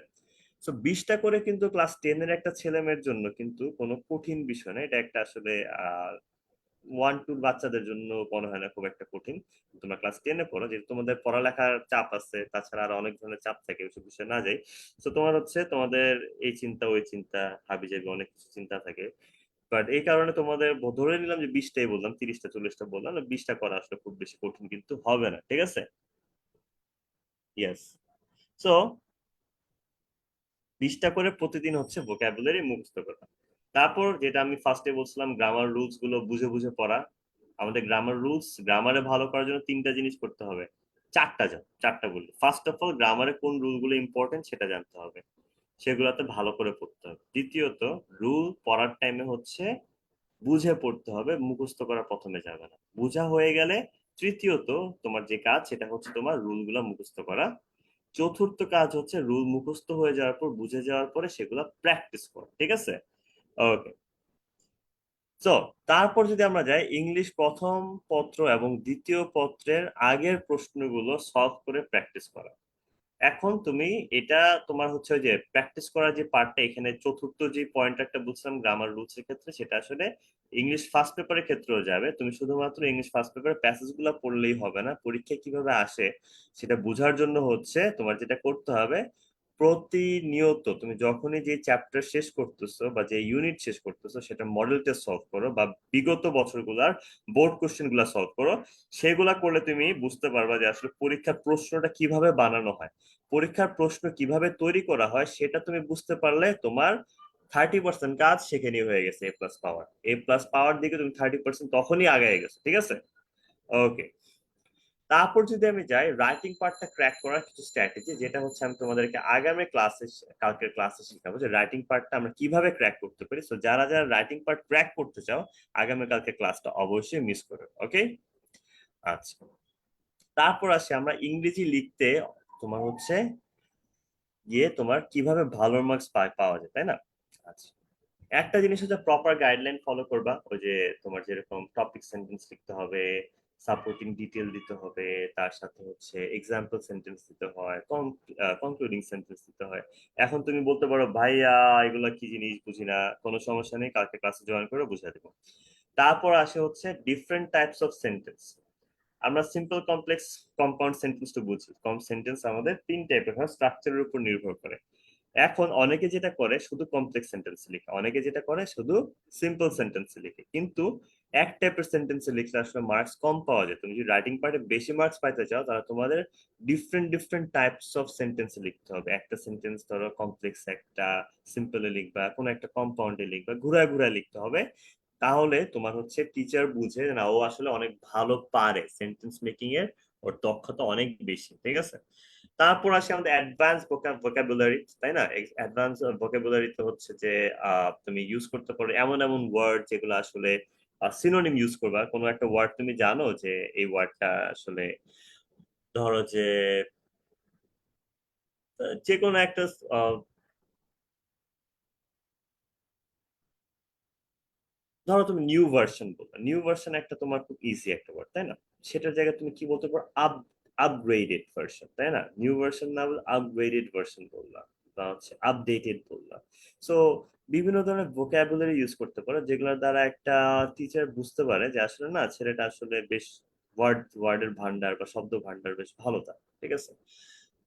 সো 20টা করে কিন্তু ক্লাস 10 এর একটা ছেলে মেয়ের জন্য কিন্তু কোনো কঠিন বিষয় না। এটা একটা আসলে 1-2 বাচ্চাদের জন্য মনে হয় না খুব একটা কঠিন। তোমরা ক্লাস 10-এ পড়ো, যেহেতু তোমাদের পড়ালেখার চাপ আছে, তাছাড়া আরো অনেক ধরনের চাপ থাকে, ওইসব বিষয়ে না যাই। তো তোমার হচ্ছে তোমাদের এই চিন্তা ওই চিন্তা হাবি জাবি অনেক কিছু চিন্তা থাকে। বাট এই কারণে তোমাদের ধরে নিলাম যে 20টাই বললাম, 30টা 40টা বললাম না, 20টা করা আসলে খুব বেশি কঠিন কিন্তু হবে না। ঠিক আছে? ইয়েস। সো 20টা করে প্রতিদিন হচ্ছে ভোকাবুলারি মুখস্থ করা। তারপর যেটা আমি ফার্স্টে বলছিলাম, গ্রামার রুলস গুলো বুঝে বুঝে পড়া। আমাদের গ্রামার রুলস, গ্রামারে ভালো করার জন্য 3টা জিনিস করতে হবে। চারটা বলি। ফার্স্ট অফ অল গ্রামারে কোন রুল গুলো ইম্পর্টেন্ট সেটা জানতে হবে, সেগুলোতে ভালো করে পড়তে হবে। দ্বিতীয়ত, রুল পড়ার টাইমে হচ্ছে বুঝে পড়তে হবে, মুখস্থ করা প্রথমে যাবে না। বুঝা হয়ে গেলে তৃতীয়ত তোমার যে কাজ সেটা হচ্ছে তোমার রুল গুলা মুখস্থ করা। চতুর্থ কাজ হচ্ছে রুল মুখস্থ হয়ে যাওয়ার পর, বুঝে যাওয়ার পরে সেগুলো প্র্যাকটিস করা। ঠিক আছে? ওকে। তো তারপর যদি আমরা যাই, ইংলিশ প্রথম পত্র এবং দ্বিতীয় পত্রের আগের প্রশ্নগুলো সলভ করে প্র্যাকটিস করা। এখন তুমি এটা তোমার হচ্ছে ওই যে প্র্যাকটিস করার যে পার্টটা, এখানে চতুর্থ যে পয়েন্ট একটা বুঝলাম গ্রামার রুলস এর ক্ষেত্রে, সেটা আসলে ইংলিশ ফার্স্ট পেপারের ক্ষেত্রেও যাবে। তুমি শুধুমাত্র ইংলিশ ফার্স্ট পেপারের প্যাসেজ গুলো পড়লেই হবে না, পরীক্ষায় কিভাবে আসে সেটা বোঝার জন্য হচ্ছে তোমার যেটা করতে হবে, প্রতিনিয়ত তুমি যখনই যে চ্যাপ্টার শেষ করতেছো বা যে ইউনিট শেষ করতেছো সেটা মডেল টেস্ট সলভ করো, বা বিগত বছরগুলার বোর্ড কোশ্চেন গুলা সলভ করো। সেগুলা করলে তুমি বুঝতে পারবা যে আসলে পরীক্ষার প্রশ্নটা কিভাবে বানানো হয়, পরীক্ষার প্রশ্ন কিভাবে তৈরি করা হয়। সেটা তুমি বুঝতে পারলে তোমার 30% কাজ সেখানেই হয়ে গেছে। এ প্লাস পাওয়ার, এ প্লাস পাওয়ার দিকে তুমি 30% তখনই আগায় গেছো। ঠিক আছে? ওকে। তারপর যদি আমি যাই রাইটিং পার্টটা ক্র্যাক করার কিছু স্ট্র্যাটেজি, যেটা হচ্ছে আমি তোমাদেরকে আগামী ক্লাসে, কালকের ক্লাসে শেখাবো যে রাইটিং পার্টটা আমরা কিভাবে ক্র্যাক করতে পারি। সো যারা যারা রাইটিং পার্ট ক্র্যাক করতে চাও, আগামী কালকে ক্লাসটা অবশ্যই মিস করো। ওকে? আচ্ছা, তারপর আসি আমরা ইংরেজি লিখতে। তোমার হচ্ছে গিয়ে তোমার কিভাবে ভালো মার্কস পাওয়া যায়, তাই না? আচ্ছা, একটা জিনিস হচ্ছে প্রপার গাইডলাইন ফলো করবা। ওই যে তোমার যেরকম টপিক সেন্টেন্স লিখতে হবে, সাপোর্টিং ডিটেল দিতে হবে, তার সাথে হচ্ছে এক্সাম্পল সেন্টেন্স দিতে হয়, কনক্লুডিং সেন্টেন্স দিতে হয়। এখন তুমি বলতে পারো ভাইয়া এগুলো কি জিনিস, বুঝি না। কোনো সমস্যা নেই, কালকে ক্লাসে জয়েন করে বুঝিয়ে দেবো। তারপর আসে হচ্ছে ডিফারেন্ট টাইপস অফ সেন্টেন্স। আমরা সিম্পল কমপ্লেক্স কম্পাউন্ড সেন্টেন্সটা বুঝি। সেন্টেন্স আমাদের তিন টাইপের হয়, স্ট্রাকচারের উপর নির্ভর করে। এখন অনেকে যেটা করে শুধু কমপ্লেক্স সেন্টেন্স লিখে, অনেকে যেটা করে শুধু সিম্পল সেন্টেন্স লিখে। কিন্তু এক টাইপের সেন্টেন্স লিখলে আসলে মার্কস কম পাওয়া যায়। তুমি যদি রাইটিং পার্টে বেশি মার্কস পাইতে চাও তাহলে তোমাদের different different types of sentence লিখতে হবে। একটা সেন্টেন্স ধরো কমপ্লেক্স, একটা সিম্পলে লিখবা, কোনো একটা কম্পাউন্ডে লিখবা, ঘুরায় ঘুরায় লিখতে হবে। তাহলে তোমার হচ্ছে টিচার বুঝে না ও আসলে অনেক ভালো পারে সেন্টেন্স মেকিং এর, ওর দক্ষতা অনেক বেশি। ঠিক আছে, তারপর আসে আমাদের অ্যাডভান্স ভোকাবুলারি, তাই না? অ্যাডভান্স ভোকাবুলারি তো হচ্ছে যে তুমি ইউজ করতে পারো এমন এমন ওয়ার্ড যেগুলো আসলে সিনোনিম ইউজ করবা। কোনো একটা ওয়ার্ড তুমি জানো যে এই ওয়ার্ডটা আসলে ধরো যে যে কোনো একটা আহ, ধরো তুমি নিউ ভার্সন বললা, নিউ ভার্সন একটা তোমার খুব ইজি একটা ওয়ার্ড, তাই না? সেটার জায়গায় তুমি কি বলতে পারো? আপগ্রেডেড ভার্সন, তাই না? নিউ ভার্সন না বলে আপগ্রেডেড ভার্সন বললাম, বা হচ্ছে আপডেটেড বললাম। সো বিভিন্ন ধরনের ভোকাবুলারি ইউজ করতে পারো যেগুলোর দ্বারা একটা টিচার বুঝতে পারে যে আসলে না ছেলেটা আসলে বেশ ওয়ার্ডের ভান্ডার বা শব্দ ভান্ডার বেশ ভালো তার। ঠিক আছে,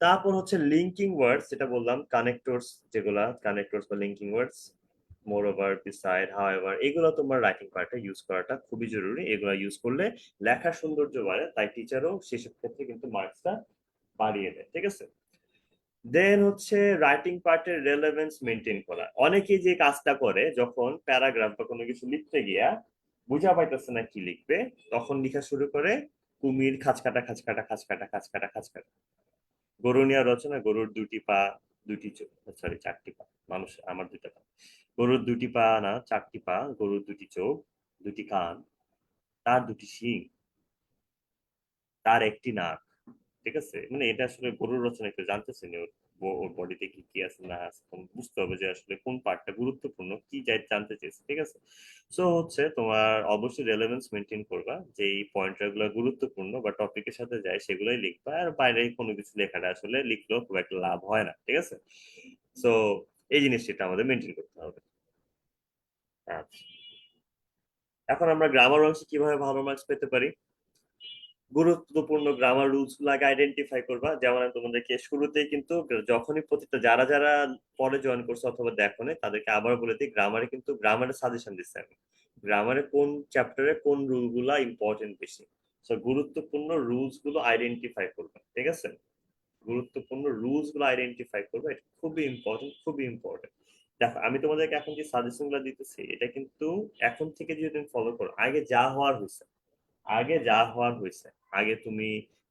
তারপর হচ্ছে লিঙ্কিং ওয়ার্ডস, যেটা বললাম কানেক্টরস, যেগুলা কানেক্টরস বা লিঙ্কিং ওয়ার্ডস, মোর ওভার, বিসাইড, হাউএভার, এগুলো তোমার রাইটিং পার্টে ইউজ করাটা খুবই জরুরি। এগুলো ইউজ করলে লেখার সৌন্দর্য বাড়ে, তাই টিচারও সেসব ক্ষেত্রে কিন্তু মার্কসটা বাড়িয়ে দেয়। ঠিক আছে, দেন হচ্ছে রাইটিং পার্টের রেলেভেন্স মেনটেন করা। অনেকেই যে কাজটা করে যখন প্যারাগ্রাফ বা কোনো কিছু লিখতে গিয়া বুঝা পাইতেছে না কি লিখবে, তখন লেখা শুরু করে কুমির খাঁচ কাটা খাঁচ কাটা খাঁচ কাটা খাঁচ কাটা খাঁচ কাটা। গরুনিয়া রচনা, গরুর দুটি পা, দুটি চোখ, সরি চারটি পা, মানুষ আমার দুইটা পা। গরুর দুটি পা না চারটি পা, গরুর দুটি চোখ, দুটি কান, তার দুটি শিং, তার একটি নাক। ঠিক আছে, মানে এটা আসলে গরুর রচনা একটু জানতেছেন ওর ওর বডিতে কি কি আছে না আছে, তখন বুঝতে হবে যে আসলে কোন পার্টটা গুরুত্বপূর্ণ, কি যাই জানতে চাইছে। ঠিক আছে, সো হচ্ছে তোমার অবশ্যই রেলেভেন্স মেনটেন করবা, যে এই পয়েন্টার গুলো গুরুত্বপূর্ণ বা টপিকের সাথে যায় সেগুলোই লিখবা। আর বাইরে কোনো কিছু লেখাটা আসলে লিখলেও খুব একটা লাভ হয় না। ঠিক আছে, সো এই জিনিসটা আমাদের মেনটেন করতে হবে। আচ্ছা, এখন আমরা গ্রামার অংশে কিভাবে ভালো মার্কস পেতে পারি? গুরুত্বপূর্ণ গ্রামার রুলস গুলাকে আইডেন্টিফাই করবা। যেমন আমি তোমাদেরকে শুরুতেই কিন্তু যখনই প্রতিটা যারা যারা পরে জয়েন করছে অথবা দেখো নাই তাদেরকে আবার বলে দিই, গ্রামারে কিন্তু গ্রামারের সাজেশন দিচ্ছি আমি। গ্রামারে কোন চ্যাপ্টারে কোন রুল গুলা ইম্পর্টেন্ট বেশি, তো গুরুত্বপূর্ণ রুলস গুলো আইডেন্টিফাই করবে। ঠিক আছে, গুরুত্বপূর্ণ রুলস গুলো আইডেন্টিফাই করবে, এটা খুবই ইম্পর্টেন্ট, খুবই ইম্পর্টেন্ট। দেখো আমি তোমাদেরকে এখন যে সাজেশন গুলো দিতেছি এটা কিন্তু এখন থেকে যদি তুমি ফলো করো, আগে যা হওয়ার হয়েছে, আগে যা হওয়ার হয়েছে, আগে তুমি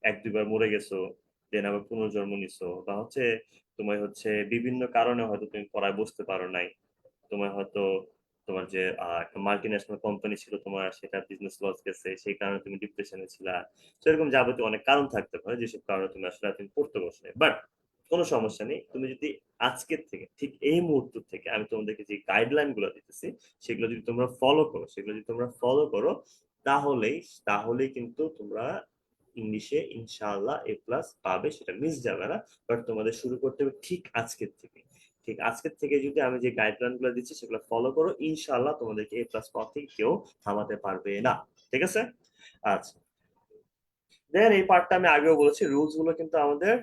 এক দুইবার মরে গেছো, দেন আবার পুনর্জন্ম নিছো, বা হচ্ছে তোমার হচ্ছে বিভিন্ন কারণে হয়তো তুমি পড়ায় বসতে পারো নাই, তোমার হয়তো তোমার যে একটা মাল্টি ন্যাশনাল কোম্পানি ছিল তোমার, সেটা বিজনেস লস গেছে, সেই কারণে তুমি ডিপ্রেশনে ছিলা। সেরকম যাবতীয় অনেক কারণ থাকতে পারে যেসব কারণে তুমি আসলে তুমি পড়তে বসো। বাট কোনো সমস্যা নেই, তুমি যদি আজকের থেকে ঠিক এই মুহূর্ত থেকে আমি তোমাদেরকে যে গাইডলাইন গুলো দিতেছি সেগুলো যদি তোমরা ফলো করো, সেগুলো যদি তোমরা ফলো করো, তাহলেই তাহলেই কিন্তু তোমরা ইংলিশে ইনশাআল্লাহ এ প্লাস পাবে, সেটা মিস যাবে না। বাট তোমাদের শুরু করতে হবে ঠিক আজকের থেকে। ঠিক আজকের থেকে যদি আমি যে গাইডলাইন গুলো দিচ্ছি সেগুলো ফলো করো, ইনশাআল্লাহ তোমাদেরকে এ প্লাস পাওয়া থেকে কেউ থামাতে পারবে না। ঠিক আছে, আচ্ছা। দেন এই পার্টটা আমি আগেও বলেছি, রুলস গুলো কিন্তু আমাদের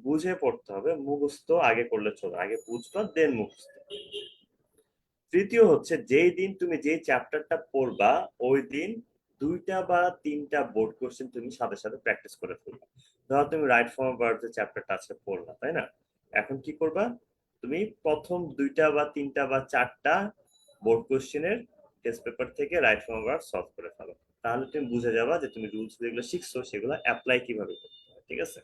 বুঝে পড়তে হবে, মুখস্থ আগে করলে চলে, আগে বুঝবা দেন মুখস্থ। তৃতীয় হচ্ছে যেই দিন তুমি যে চ্যাপ্টারটা পড়বা ওই দিন দুইটা বা তিনটা বোর্ড কোশ্চেন তুমি সাথে সাথে প্র্যাকটিস করে ফেলবা। ধরো তুমি রাইট ফর্ম ভার্ব যে চ্যাপ্টারটা আছে পড়লা, তাই না? এখন কি করবা, তুমি প্রথম দুইটা বা তিনটা বা চারটা বোর্ড কোশ্চেনের টেস্ট পেপার থেকে রাইট ফর্ম ভার্ব সলভ করে ফেলো। তাহলে তুমি বুঝে যাবা যে তুমি রুলস যেগুলো শিখছো সেগুলো অ্যাপ্লাই কিভাবে করতে হয়। ঠিক আছে,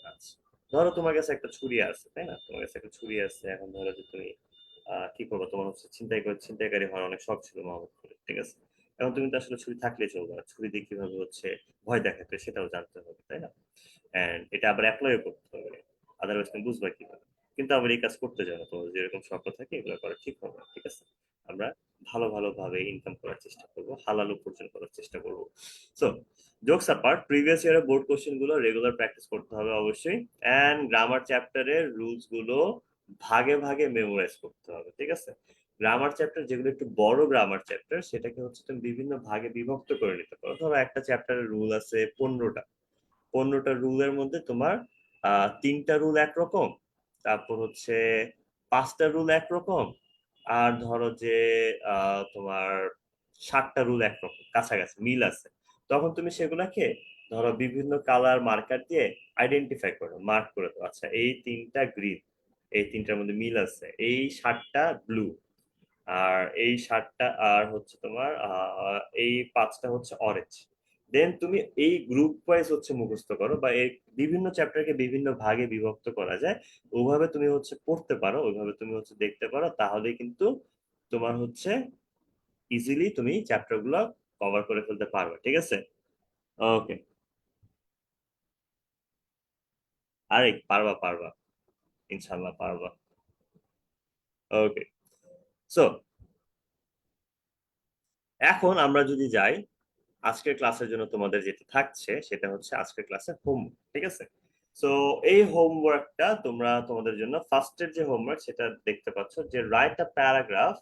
আচ্ছা। ধরো তোমার কাছে একটা ছুরি আছে, তাই না? তোমার কাছে একটা ছুরি আছে, এখন ধরো যে তুমি কি করবো, তোমার হচ্ছে ছিনতাইকারী হওয়ার অনেক শখ ছিল মোহাম্মদ করে। ঠিক আছে, এখন তুমি তো আসলে ছুরি থাকলে চলবে না, ছুরি দিয়ে কিভাবে হচ্ছে ভয় দেখাতে হয় সেটাও জানতে হবে, তাই না? এন্ড এটা আবার অ্যাপ্লাই করতে হবে, আদারওয়াইজ তুমি বুঝবা কিভাবে। কিন্তু আবার এই কাজ করতে যাবো, তোমার যেরকম স্বপ্ন থাকে এগুলো করা ঠিক হবে না। ঠিক আছে, আমরা ভালো ভালো ভাবে ইনকাম করার চেষ্টা করবো, হালাল উপার্জন করার চেষ্টা করবো। সো জোকস অ্যাপার্ট, প্রিভিয়াস ইয়ারের বোর্ড কোশ্চেন গুলো রেগুলার প্র্যাকটিস করতে হবে অবশ্যই। এন্ড গ্রামার চ্যাপ্টারের রুলস গুলো ভাগে ভাগে মেমোরাইজ করতে হবে। ঠিক আছে, গ্রামার চ্যাপ্টার যেগুলো একটু বড় গ্রামার চ্যাপ্টার সেটাকে হচ্ছে তুমি বিভিন্ন ভাগে বিভক্ত করে নিতে পারো। ধরো একটা চ্যাপ্টারের রুল আছে 15টা, 15টা রুলের মধ্যে তোমার 3টা রুল একরকম, তারপর হচ্ছে 5টা রুল একরকম, আর ধরো যে তোমার 7টা রুল একরকম, কাছাকাছি মিল আছে। তখন তুমি সেগুলাকে ধরো বিভিন্ন কালার মার্কার দিয়ে আইডেন্টিফাই করো, মার্ক করে দাও, আচ্ছা এই 3টা গ্রিন, এই 3টার মধ্যে মিল আছে, এই 7টা ব্লু, আর এই 7টা আর হচ্ছে তোমার এই 5টা হচ্ছে অরেঞ্জ। দেন তুমি এই গ্রুপ ওয়াইজ হচ্ছে মুখস্থ করো, বা এই বিভিন্ন চ্যাপ্টারকে বিভিন্ন ভাগে বিভক্ত করা যায়, ওইভাবে তুমি হচ্ছে পড়তে পারো, ওইভাবে তুমি হচ্ছে দেখতে পারো, তাহলে কিন্তু তোমার হচ্ছে ইজিলি তুমি চ্যাপ্টার গুলো কভার করে ফেলতে পারবে, ঠিক আছে? ওকে। আরে পারবা পারবা, ইনশাল্লাহ পারবা। ওকে। সো এখন আমরা যদি যাই আজকের ক্লাসের জন্য, তোমাদের যেটা থাকছে সেটা হচ্ছে আজকের ক্লাসে হোমওয়ার্ক, ঠিক আছে? সো এই হোমওয়ার্কটা তোমরা তোমাদের জন্য ফার্স্টের যে হোমওয়ার্ক সেটা দেখতে পাচ্ছ, যে write a paragraph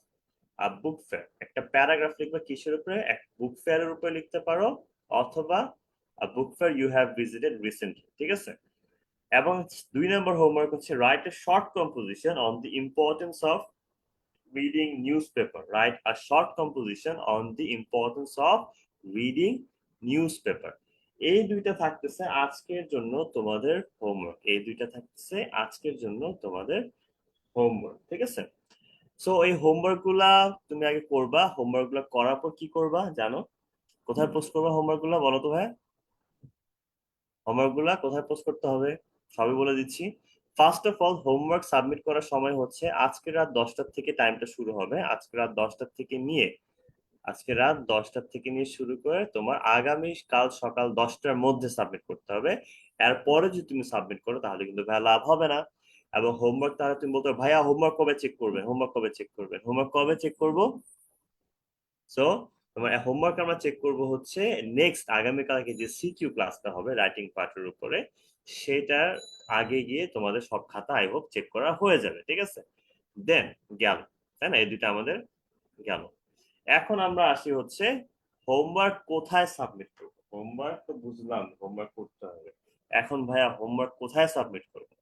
book fair. একটা প্যারাগ্রাফ লিখবে কিসের উপরে? এক বুক ফেয়ারের উপরে লিখতে পারো, অথবা book fair you have visited recently, ঠিক আছে? এবং 2 নম্বর হোমওয়ার্ক হচ্ছে write a short composition on the importance of reading newspaper. Write a short composition on the importance of reading newspaper. এই দুইটা থাকতেছে আজকের জন্য তোমাদের হোমওয়ার্ক, এই দুইটা থাকতেছে আজকের জন্য তোমাদের হোমওয়ার্ক, ঠিক আছে? সো এই হোমওয়ার্ক গুলা তুমি আগে করবা, হোমওয়ার্ক গুলা করার পর কি করবা জানো? কোথায় পোস্ট করবা হোমওয়ার্ক গুলা, বলো তো ভাই? হোমওয়ার্ক গুলা কোথায় পোস্ট করতে হবে সবই বলে দিচ্ছি। First of all, homework submit করার সময় হচ্ছে আজকে রাত 10টার থেকে টাইমটা শুরু হবে। আজকে রাত 10টার থেকে নিয়ে, আজকে রাত 10টার থেকে নিয়ে শুরু করে তোমার আগামী কাল সকাল 10টার মধ্যে সাবমিট করতে হবে। এরপরে যদি তুমি সাবমিট করো তাহলে কিন্তু ভাই লাভ হবে না। এবং হোমওয়ার্ক তাহলে তুমি বলতে পারো, ভাইয়া হোমওয়ার্ক কবে চেক করবেন, হোমওয়ার্ক কবে চেক করবেন, হোমওয়ার্ক কবে চেক করবো? সো তোমার হোমওয়ার্ক আমরা চেক করব হচ্ছে নেক্সট আগামীকালকে যে সিকিউ ক্লাসটা হবে রাইটিং পার্টের উপরে, সেটার আগে গিয়ে তোমাদের সব খাতা আই হোপ চেক করা হয়ে যাবে, ঠিক আছে? দেন গেল, তাই না? এই দুটো আমাদের গেল। এখন আমরা আসি হচ্ছে হোমওয়ার্ক কোথায় সাবমিট করবো। হোমওয়ার্ক তো বুঝলাম হোমওয়ার্ক করতে হবে, এখন ভাইয়া হোমওয়ার্ক কোথায় সাবমিট করবো?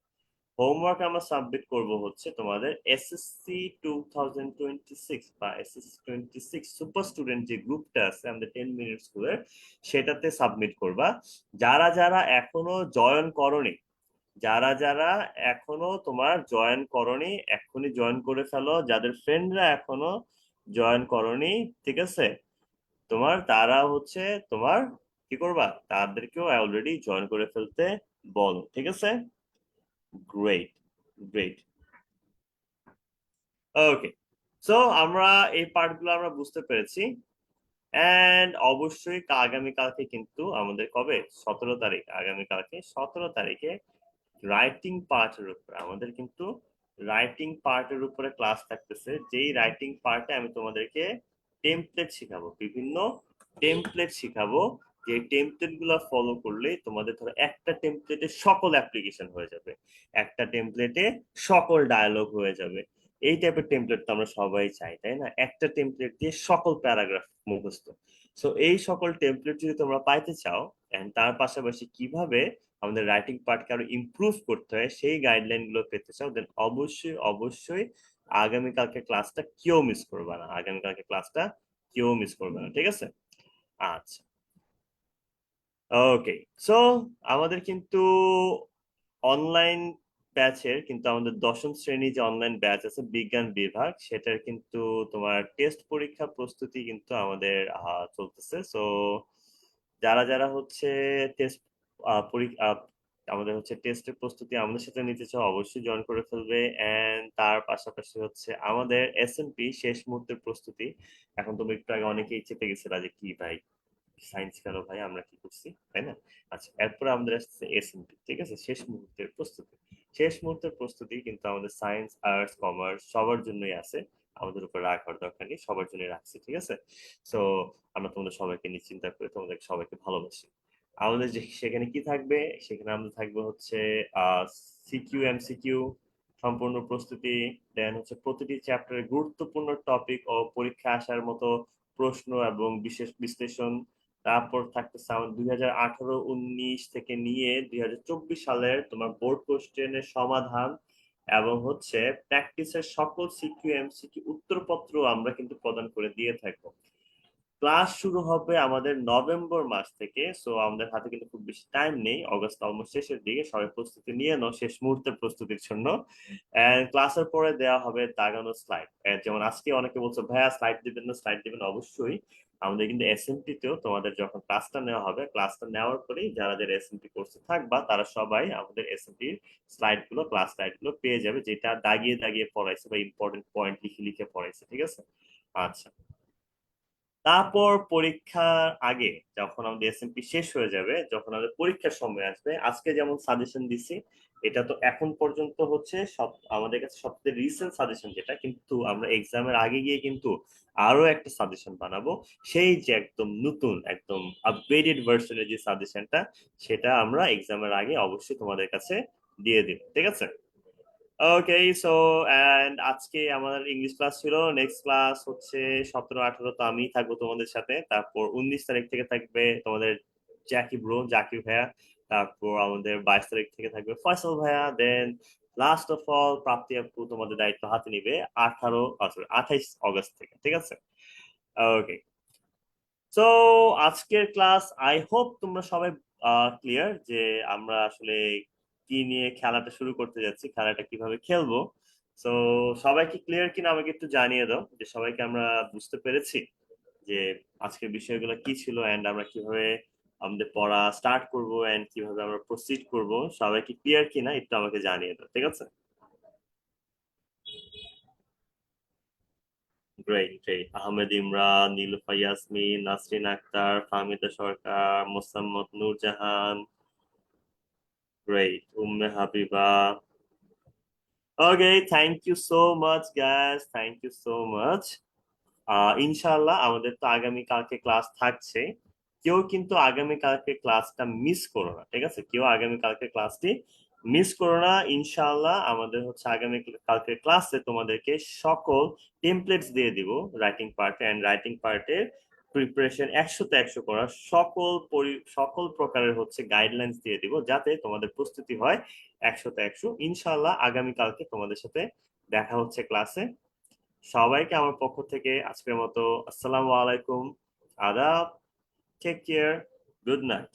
হোমওয়ার্ক আমরা সাবমিট করব হচ্ছে তোমাদের এসএসসি 2026 বা এসএসসি 26 সুপার স্টুডেন্ট যে গ্রুপটা আছে আমাদের 10 মিনিট স্কুলের, সেটাতে সাবমিট করবা। যারা যারা এখনো জয়েন করনি, যারা যারা এখনো তোমার জয়েন করনি, এখনই জয়েন করে ফেলো। যাদের ফ্রেন্ডরা এখনো জয়েন করনি, ঠিক আছে, তোমার তারা হচ্ছে তোমার কি করবা, তাদেরকেও অলরেডি জয়েন করে ফেলতে বলো, ঠিক আছে? Great, great. ওকে। সো আমরা এই পার্টগুলো আমরা বুঝতে পেরেছি। এন্ড অবশ্যই আগামীকালকে কিন্তু আমাদের কবে, 17 তারিখ, আগামীকালকে 17 তারিখে রাইটিং পার্টের উপর আমাদের কিন্তু রাইটিং পার্টের উপরে ক্লাস থাকতেছে। যেই রাইটিং পার্টে আমি তোমাদেরকে টেমপ্লেট শিখাবো, বিভিন্ন টেমপ্লেট শিখাবো। যে টেমপ্লেট গুলো ফলো করলে তোমাদের ধরো একটা টেমপ্লেটে সকল অ্যাপ্লিকেশন হয়ে যাবে, একটা টেমপ্লেটে সকল ডায়লগ হয়ে যাবে। এই টাইপের টেমপ্লেট তো আমরা সবাই চাই, তাই না? একটা টেমপ্লেট দিয়ে সকল প্যারাগ্রাফ মুখস্থ। সো এই সকল টেমপ্লেট যদি তোমরা পাইতে চাও, এন্ড তার পাশাপাশি কিভাবে আমাদের রাইটিং পার্টকে আরো ইমপ্রুভ করতে হয় সেই গাইডলাইন গুলো পেতে চাও, দেন অবশ্যই অবশ্যই আগামীকালকে ক্লাসটা কেউ মিস করবে না, আগামীকালকে ক্লাসটা কেউ মিস করবে না, ঠিক আছে? আচ্ছা। ওকে। সো আমাদের কিন্তু অনলাইন ব্যাচের কিন্তু আমাদের 10ম শ্রেণী যে অনলাইন ব্যাচ আছে বিজ্ঞান বিভাগ, সেটার কিন্তু তোমার টেস্ট পরীক্ষা প্রস্তুতি কিন্তু আমাদের চলতেছে। সো যারা যারা হচ্ছে টেস্ট পরীক্ষা আমাদের হচ্ছে টেস্টের প্রস্তুতি আমাদের সাথে নিতে চাও, অবশ্যই জয়েন করে ফেলবে। এন্ড তার পাশাপাশি হচ্ছে আমাদের এসএনপি শেষ মুহূর্তের প্রস্তুতি। এখন তুমি একটু আগে অনেকেই চেপে গেছিল যে কি ভাই সায়েন্স কেন ভাই, আমরা কি করছি, তাই না? আচ্ছা, এরপরে আমাদের আসছে এসএনপি, ঠিক আছে, শেষ মুহূর্তের প্রস্তুতি। শেষ মুহূর্তের প্রস্তুতি কিন্তু আমাদের সায়েন্স আর্টস কমার্স সবার জন্যই আছে, আমাদের উপর রাগ হওয়ার দরকার নেই, সবার জন্য রাখছি, ঠিক আছে? সো আমরা তোমাদের সবাইকে নিশ্চিন্তা করে তোমাদের সবাইকে ভালোবাসি। আমাদের যে সেখানে কি থাকবে, সেখানে আমাদের থাকবে হচ্ছে সিকিউ এমসিকিউ, সম্পূর্ণ প্রস্তুতি, দেন হচ্ছে প্রতিটি চ্যাপ্টারে গুরুত্বপূর্ণ টপিক ও পরীক্ষা আসার মতো প্রশ্ন এবং বিশেষ বিশ্লেষণ। তারপর থাকতেছে আমার 2018-19 থেকে নিয়ে 2024 সালের তোমার বোর্ড কোশ্চেনের সমাধান এবং হচ্ছে প্র্যাকটিসের সকল সিকিউ এমসিকিউ উত্তরপত্র আমরা কিন্তু প্রদান করে দিয়ে থাকবো। ক্লাস শুরু হবে আমাদের নভেম্বর মাস থেকে, সো আমাদের হাতে কিন্তু খুব বেশি টাইম নেই, অগস্ট অলমোস্ট শেষের দিকে, সবাই প্রস্তুতি নিয়ে নাও শেষ মুহূর্তের প্রস্তুতির জন্য। এন্ড ক্লাসের পরে দেওয়া হবে দাগানো স্লাইড। যেমন আজকে অনেকে বলছে ভাইয়া স্লাইড দিবেন না, স্লাইড দিবেন অবশ্যই। আমাদের কিন্তু এসএমপি তেও তোমাদের যখন ক্লাসটা নেওয়া হবে, ক্লাসটা নেওয়ার পরেই যারা যারা এসএমপি কোর্সে থাকবা তারা সবাই আমাদের এসএমপি স্লাইড গুলো, ক্লাস স্লাইড গুলো পেয়ে যাবে, যেটা দাগিয়ে দাগিয়ে পড়াইছে বা ইম্পর্টেন্ট পয়েন্ট লিখে লিখে পড়াইছে, ঠিক আছে? আচ্ছা, তারপর পরীক্ষার আগে যখন আমাদের এসএমপি শেষ হয়ে যাবে, যখন আমাদের পরীক্ষার সময় আসবে, আজকে যেমন সাজেশন দিছি, এটা তো এখন পর্যন্ত হচ্ছে সব আমাদের কাছে সবচেয়ে রিসেন্ট সাজেশন যেটা, কিন্তু আমরা এক্সামের আগে গিয়ে কিন্তু আরো একটা সাজেশন বানাবো। সেই যে একদম নতুন একদম আপগ্রেডেড ভার্সনের যে সাজেশনটা, সেটা আমরা এক্সামের আগে অবশ্যই তোমাদের কাছে দিয়ে দিব, ঠিক আছে? ওকে, সো এন্ড আজকে আমাদের ইংলিশ ক্লাস ছিল। নেক্সট ক্লাস হচ্ছে 17-18, তো আমি থাকবো তোমাদের সাথে। তারপর 19 তারিখ থেকে থাকবে তোমাদের জাকির ভাইয়া। তারপর আমাদের 22 তারিখ থেকে থাকবে ফয়সাল ভাইয়া। দেন লাস্ট অফ অল প্রাপ্তি আপু তোমাদের দায়িত্ব হাতে নিবে 28 অগস্ট থেকে, ঠিক আছে? ওকে, সো আজকের ক্লাস আই হোপ তোমরা সবাই ক্লিয়ার যে আমরা আসলে কি নিয়ে খেলাটা শুরু করতে যাচ্ছি, খেলাটা কিভাবে খেলবো। সো সবাই কি ক্লিয়ার কিনা আমাকে একটু জানিয়ে দাও, যে সবাইকে আমরা বুঝতে পেরেছি যে আজকের বিষয়গুলো কি ছিল এন্ড আমরা কিভাবে আমাদের পড়া স্টার্ট করব এন্ড কিভাবে আমরা প্রসিড করব। সবাই কি ক্লিয়ার কিনা একটু আমাকে জানিয়ে দাও, ঠিক আছে? Great great, Ahmed Imran, Nilufa Yasmin, Nasrin Akhtar, Fahmida Sarkar, Mosammat Nurjahan, great, Umme Habiba. Okay, thank you so much guys, thank you so much. ইনশাআল্লাহ আমাদের তো আগামী কালকে ক্লাস থাকছে। কেউ কিন্তু আগামী কালকে ক্লাসটা মিস করো না, ঠিক আছে? কেউ আগামী কালকে ক্লাসটি মিস করো না। ইনশাআল্লাহ আমাদের হচ্ছে আগামী কালকে ক্লাসে তোমাদেরকে সকল টেমপ্লেটস দিয়ে দিব রাইটিং পার্টে, এন্ড রাইটিং পার্টের প্রিপারেশন 100-তে 100 করা সকল প্রকারের হচ্ছে গাইডলাইন্স দিয়ে দিব, যাতে তোমাদের প্রস্তুতি হয় 100-তে 100। ইনশাআল্লাহ আগামী কালকে তোমাদের সাথে দেখা হচ্ছে ক্লাসে। সবাইকে আমার পক্ষ থেকে আজকের মতো আসসালামু আলাইকুম, আদাব, টেক কেয়ার, গুড নাইট।